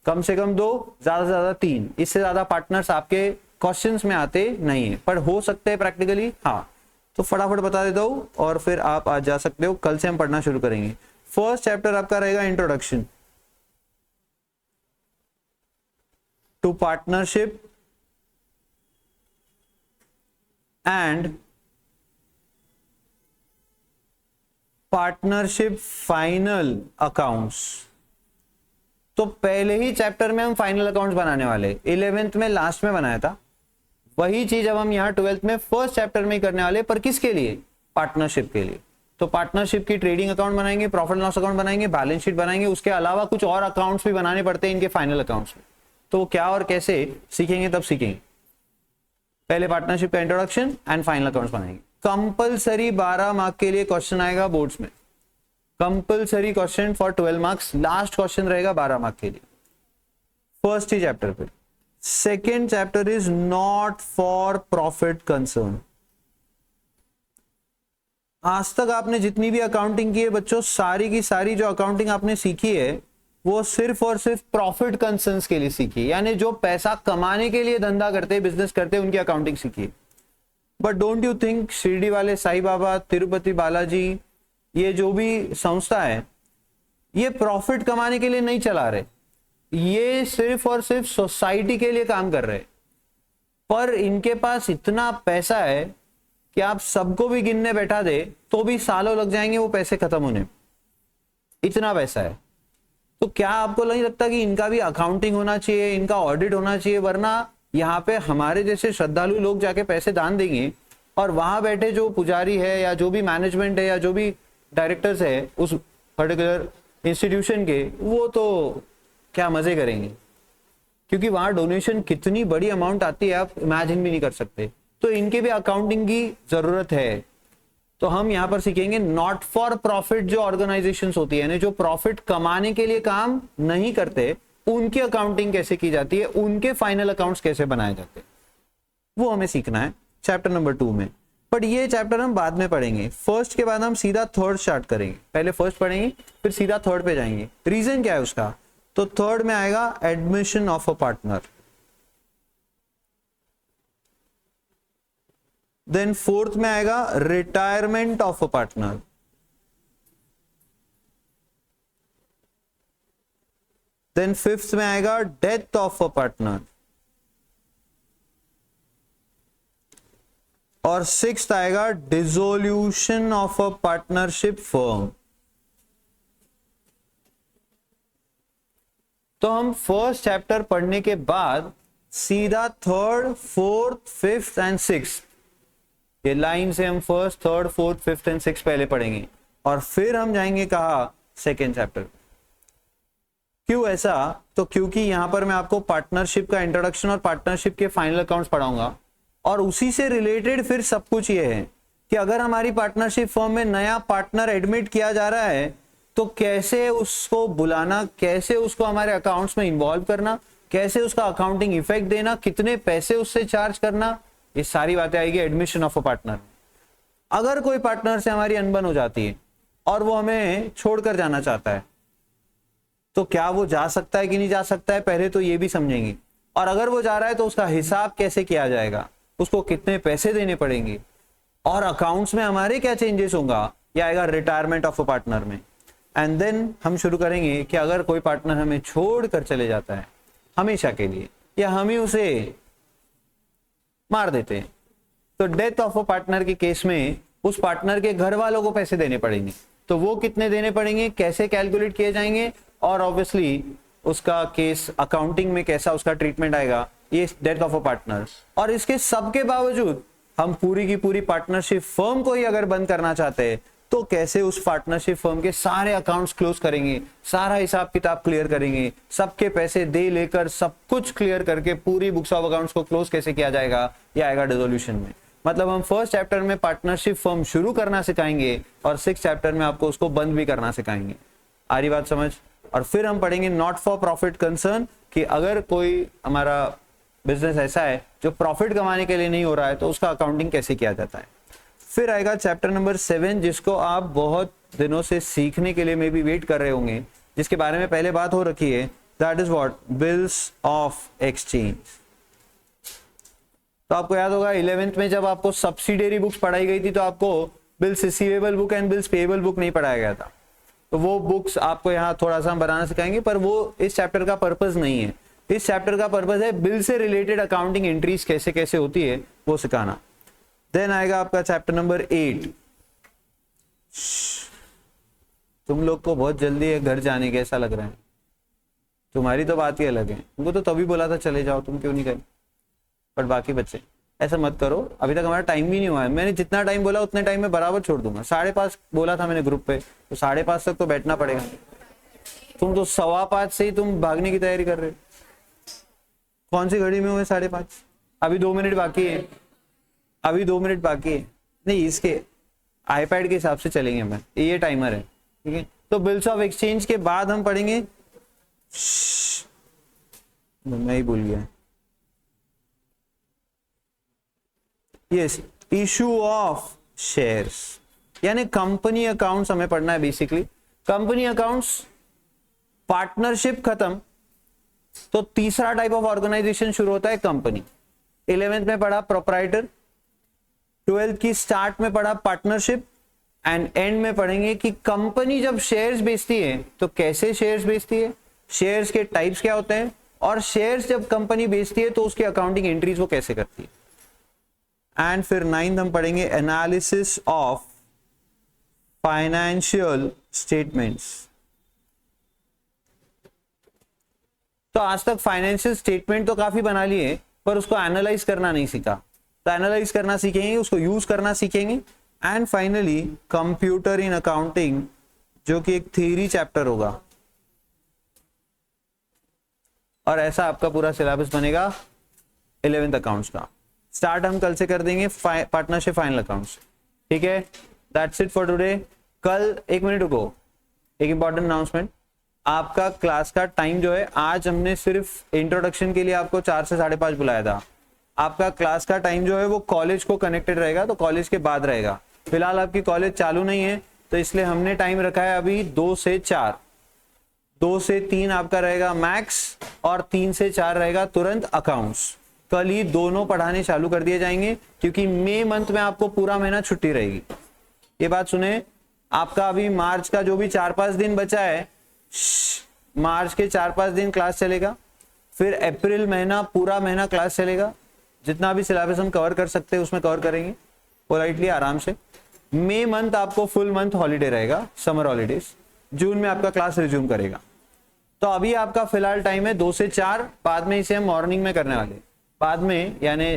कम से कम 2, ज्यादा से ज्यादा 3, इससे ज्यादा पार्टनर्स आपके क्वेश्चंस में आते नहीं है, पर हो सकते हैं प्रैक्टिकली। हाँ, तो फटाफट बता देता हूं और फिर आप आज जा सकते हो। कल से हम पढ़ना शुरू करेंगे। फर्स्ट चैप्टर आपका रहेगा introduction to partnership and partnership final accounts. तो पहले ही चैप्टर में हम फाइनल अकाउंट्स बनाने वाले, 11th में लास्ट में बनाया था, वही चीज अब हम यहाँ 12th में फर्स्ट चैप्टर में करने वाले, पर किसके लिए? पार्टनरशिप के लिए। तो पार्टनरशिप की ट्रेडिंग अकाउंट बनाएंगे, प्रॉफिट लॉस अकाउंट बनाएंगे, बैलेंस शीट बनाएंगे, उसके अलावा कुछ और अकाउंट्स भी बनाने पड़ते हैं इनके फाइनल अकाउंट्स में। तो क्या और कैसे सीखेंगे, तब सीखेंगे। पहले पार्टनरशिप का इंट्रोडक्शन एंड फाइनल अकाउंट्स बनाएंगे। कंपलसरी 12 मार्क के लिए क्वेश्चन आएगा बोर्ड्स में, compulsory question for 12 marks. Last question रहेगा 12 मार्क के लिए, फर्स्ट ही चैप्टर पे। Second chapter is not for profit concern. आज तक आपने जितनी भी अकाउंटिंग की है बच्चों, सारी की सारी जो अकाउंटिंग आपने सीखी है वो सिर्फ और सिर्फ प्रॉफिट कंसर्न्स के लिए सीखी, यानी जो पैसा कमाने के लिए धंधा करते, बिजनेस करते, उनकी अकाउंटिंग सीखी। But don't you think Shirdi वाले साईं बाबा, तिरुपति बालाजी, ये जो भी संस्था है, ये प्रॉफिट कमाने के लिए नहीं चला रहे, ये सिर्फ और सिर्फ सोसाइटी के लिए काम कर रहे। पर इनके पास इतना पैसा है कि आप सबको भी गिनने बैठा दे तो भी सालों लग जाएंगे वो पैसे खत्म होने, इतना पैसा है। तो क्या आपको नहीं लगता कि इनका भी अकाउंटिंग होना चाहिए, इनका ऑडिट होना चाहिए? वरना यहाँ पे हमारे जैसे श्रद्धालु लोग जाके पैसे दान देंगे और वहां बैठे जो पुजारी है या जो भी मैनेजमेंट है या जो भी डायरेक्टर्स है उस पर्टिकुलर इंस्टीट्यूशन के, वो तो क्या मजे करेंगे, क्योंकि वहां डोनेशन कितनी बड़ी अमाउंट आती है आप इमेजिन भी नहीं कर सकते। तो इनके भी अकाउंटिंग की जरूरत है। तो हम यहाँ पर सीखेंगे नॉट फॉर प्रॉफिट जो ऑर्गेनाइजेशंस होती है, यानी जो प्रॉफिट कमाने के लिए काम नहीं करते, उनकी अकाउंटिंग कैसे की जाती है, उनके फाइनल अकाउंट्स कैसे बनाए जाते हैं, वो हमें सीखना है चैप्टर नंबर 2 में। बट ये चैप्टर हम बाद में पढ़ेंगे। फर्स्ट के बाद हम सीधा थर्ड स्टार्ट करेंगे। पहले फर्स्ट पढ़ेंगे फिर सीधा थर्ड पे जाएंगे। रीजन क्या है उसका? तो थर्ड में आएगा admission of a partner. Then fourth में आएगा retirement of a partner, then fifth में आएगा डेथ ऑफ अ पार्टनर, और सिक्स्थ आएगा dissolution of a partnership firm. तो हम फर्स्ट चैप्टर पढ़ने के बाद सीधा third, fourth, fifth and sixth, ये लाइन से हम first, third, fourth, fifth and sixth पहले पढ़ेंगे और फिर हम जाएंगे कहा सेकेंड चैप्टर। क्यों ऐसा? तो क्योंकि यहां पर मैं आपको पार्टनरशिप का इंट्रोडक्शन और पार्टनरशिप के फाइनल अकाउंट्स पढ़ाऊंगा और उसी से रिलेटेड फिर सब कुछ ये है कि अगर हमारी पार्टनरशिप फर्म में नया पार्टनर एडमिट किया जा रहा है तो कैसे उसको बुलाना, कैसे उसको हमारे अकाउंट्स में इन्वॉल्व करना, कैसे उसका अकाउंटिंग इफेक्ट देना, कितने पैसे उससे चार्ज करना, ये सारी बातें आएगी एडमिशन ऑफ अ पार्टनर। अगर कोई पार्टनर से हमारी अनबन हो जाती है और वो हमें छोड़कर जाना चाहता है तो क्या वो जा सकता है कि नहीं जा सकता है, पहले तो ये भी समझेंगे। और अगर वो जा रहा है तो उसका हिसाब कैसे किया जाएगा, उसको कितने पैसे देने पड़ेंगे और अकाउंट्स में हमारे क्या चेंजेस होगा, यह आएगा रिटायरमेंट ऑफ अ पार्टनर में। एंड देन हम शुरू करेंगे कि अगर कोई पार्टनर हमें छोड़कर चले जाता है हमेशा के लिए या हम ही उसे मार देते हैं तो डेथ ऑफ अ पार्टनर के केस में उस पार्टनर के घर वालों को पैसे देने पड़ेंगे। तो वो कितने देने पड़ेंगे, कैसे कैलकुलेट किए जाएंगे और ऑब्वियसली उसका केस अकाउंटिंग में कैसा उसका ट्रीटमेंट आएगा, ये डेथ ऑफ अ पार्टनर। और इसके सबके बावजूद हम पूरी की पूरी पार्टनरशिप फर्म को ही अगर बंद करना चाहते हैं तो कैसे उस पार्टनरशिप फर्म के सारे अकाउंट्स क्लोज करेंगे, सारा हिसाब किताब क्लियर करेंगे, सबके पैसे दे लेकर सब कुछ क्लियर करके पूरी बुक्स ऑफ अकाउंट्स को क्लोज कैसे किया जाएगा, ये आएगा डिसोल्यूशन में। मतलब हम फर्स्ट चैप्टर में पार्टनरशिप फर्म शुरू करना सिखाएंगे और सिक्स चैप्टर में आपको उसको बंद भी करना सिखाएंगे। आ रही बात समझ? और फिर हम पढ़ेंगे नॉट फॉर प्रॉफिट कंसर्न, कि अगर कोई हमारा बिजनेस ऐसा है जो प्रॉफिट कमाने के लिए नहीं हो रहा है तो उसका अकाउंटिंग कैसे किया जाता है। फिर आएगा चैप्टर नंबर 7 जिसको आप बहुत दिनों से सीखने के लिए मे भी वेट कर रहे होंगे, जिसके बारे में पहले बात हो रखी है, that is what, bills of exchange. तो आपको याद होगा 11th में जब आपको सब्सिडियरी बुक्स पढ़ाई गई थी तो आपको bills receivable book and bills payable book नहीं पढ़ाया गया था। तो वो बुक्स आपको यहाँ थोड़ा सा हम बनाना सिखाएंगे, पर वो इस चैप्टर का पर्पस नहीं है। इस चैप्टर का पर्पस है बिल से रिलेटेड अकाउंटिंग एंट्रीज कैसे कैसे होती है वो सिखाना। देन आएगा आपका चैप्टर नंबर 8। तुम लोग को बहुत जल्दी है घर जाने के, ऐसा लग रहा है। तुम्हारी तो बात ही अलग है, तुमको तो तभी बोला था चले जाओ, तुम क्यों नहीं गए। बट बाकी बच्चे ऐसा मत करो, अभी तक हमारा टाइम भी नहीं हुआ है। मैंने जितना टाइम बोला उतने टाइम में बराबर छोड़ दूंगा। 5:30 बोला था मैंने ग्रुप पे, तो 5:30 तक तो बैठना पड़ेगा। तुम तो 5:15 से ही तुम भागने की तैयारी कर रहे हो। कौन सी घड़ी में हुए 5:30? अभी 2 मिनट बाकी है, अभी 2 मिनट बाकी है। नहीं, इसके आईपैड के हिसाब से चलेंगे मैं, ये टाइमर है, ठीक है। तो बिल्स ऑफ एक्सचेंज के बाद हम पढ़ेंगे, मैं ही भूल गया, यस, इशू ऑफ शेयर्स, यानी कंपनी अकाउंट्स हमें पढ़ना है। बेसिकली कंपनी अकाउंट्स, पार्टनरशिप खत्म तो तीसरा टाइप ऑफ ऑर्गेनाइजेशन शुरू होता है, कंपनी। 11th में पढ़ा प्रोप्राइटर, 12th की स्टार्ट में पढ़ा पार्टनरशिप, एंड एंड में पढ़ेंगे कि कंपनी जब शेयर्स बेचती है तो कैसे शेयर्स बेचती है, शेयर्स के टाइप्स क्या होते हैं, और शेयर्स जब कंपनी बेचती है तो उसकी अकाउंटिंग एंट्रीज वो कैसे करती है। एंड फिर 9th हम पढ़ेंगे एनालिसिस ऑफ फाइनेंशियल स्टेटमेंट्स। तो आज तक फाइनेंशियल स्टेटमेंट तो काफी बना लिए, पर उसको एनालाइज करना नहीं सीखा। तो एनालाइज करना सीखेंगे, उसको यूज करना सीखेंगे। And finally computer in accounting, जो कि एक थ्योरी चैप्टर होगा, और ऐसा आपका पूरा सिलेबस बनेगा 11th अकाउंट्स का। स्टार्ट हम कल से कर देंगे पार्टनरशिप फाइनल अकाउंट्स, ठीक है। That's it for today. कल, एक मिनट रुको, एक इंपॉर्टेंट अनाउंसमेंट। आपका क्लास का टाइम जो है, आज हमने सिर्फ इंट्रोडक्शन के लिए आपको 4 से 5:30 बुलाया था। आपका क्लास का टाइम जो है वो कॉलेज को कनेक्टेड रहेगा, तो कॉलेज के बाद रहेगा। फिलहाल आपकी कॉलेज चालू नहीं है, तो इसलिए हमने टाइम रखा है अभी 2 से 4। 2 से 3 आपका रहेगा मैक्स, और 3 से 4 रहेगा तुरंत अकाउंट्स, कल ही दोनों पढ़ाने चालू कर दिए जाएंगे, क्योंकि मई मंथ में आपको पूरा महीना छुट्टी रहेगी। ये बात सुने, आपका अभी मार्च का जो भी 4-5 दिन बचा है, मार्च के 4-5 दिन क्लास चलेगा, फिर अप्रैल महीना पूरा महीना क्लास चलेगा, जितना भी सिलेबस हम कवर कर सकते हैं उसमें कवर करेंगे पोलाइटली आराम से। मई मंथ आपको फुल मंथ हॉलीडे रहेगा, समर हॉलीडेज। जून में आपका क्लास रिज्यूम करेगा। तो अभी आपका फिलहाल टाइम है 2 से 4, बाद में इसे हम मॉर्निंग में करने वाले, बाद में यानी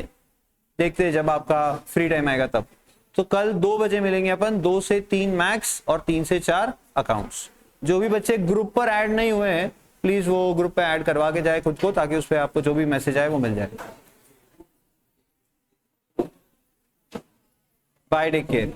देखते हैं जब आपका फ्री टाइम आएगा तब। तो कल 2 बजे मिलेंगे अपन, 2 से 3 मैथ्स और 3 से 4 अकाउंट्स। जो भी बच्चे ग्रुप पर ऐड नहीं हुए हैं प्लीज वो ग्रुप पे ऐड करवा के जाए खुद को, ताकि उस पर आपको जो भी मैसेज आए वो मिल जाए। Bye, take care.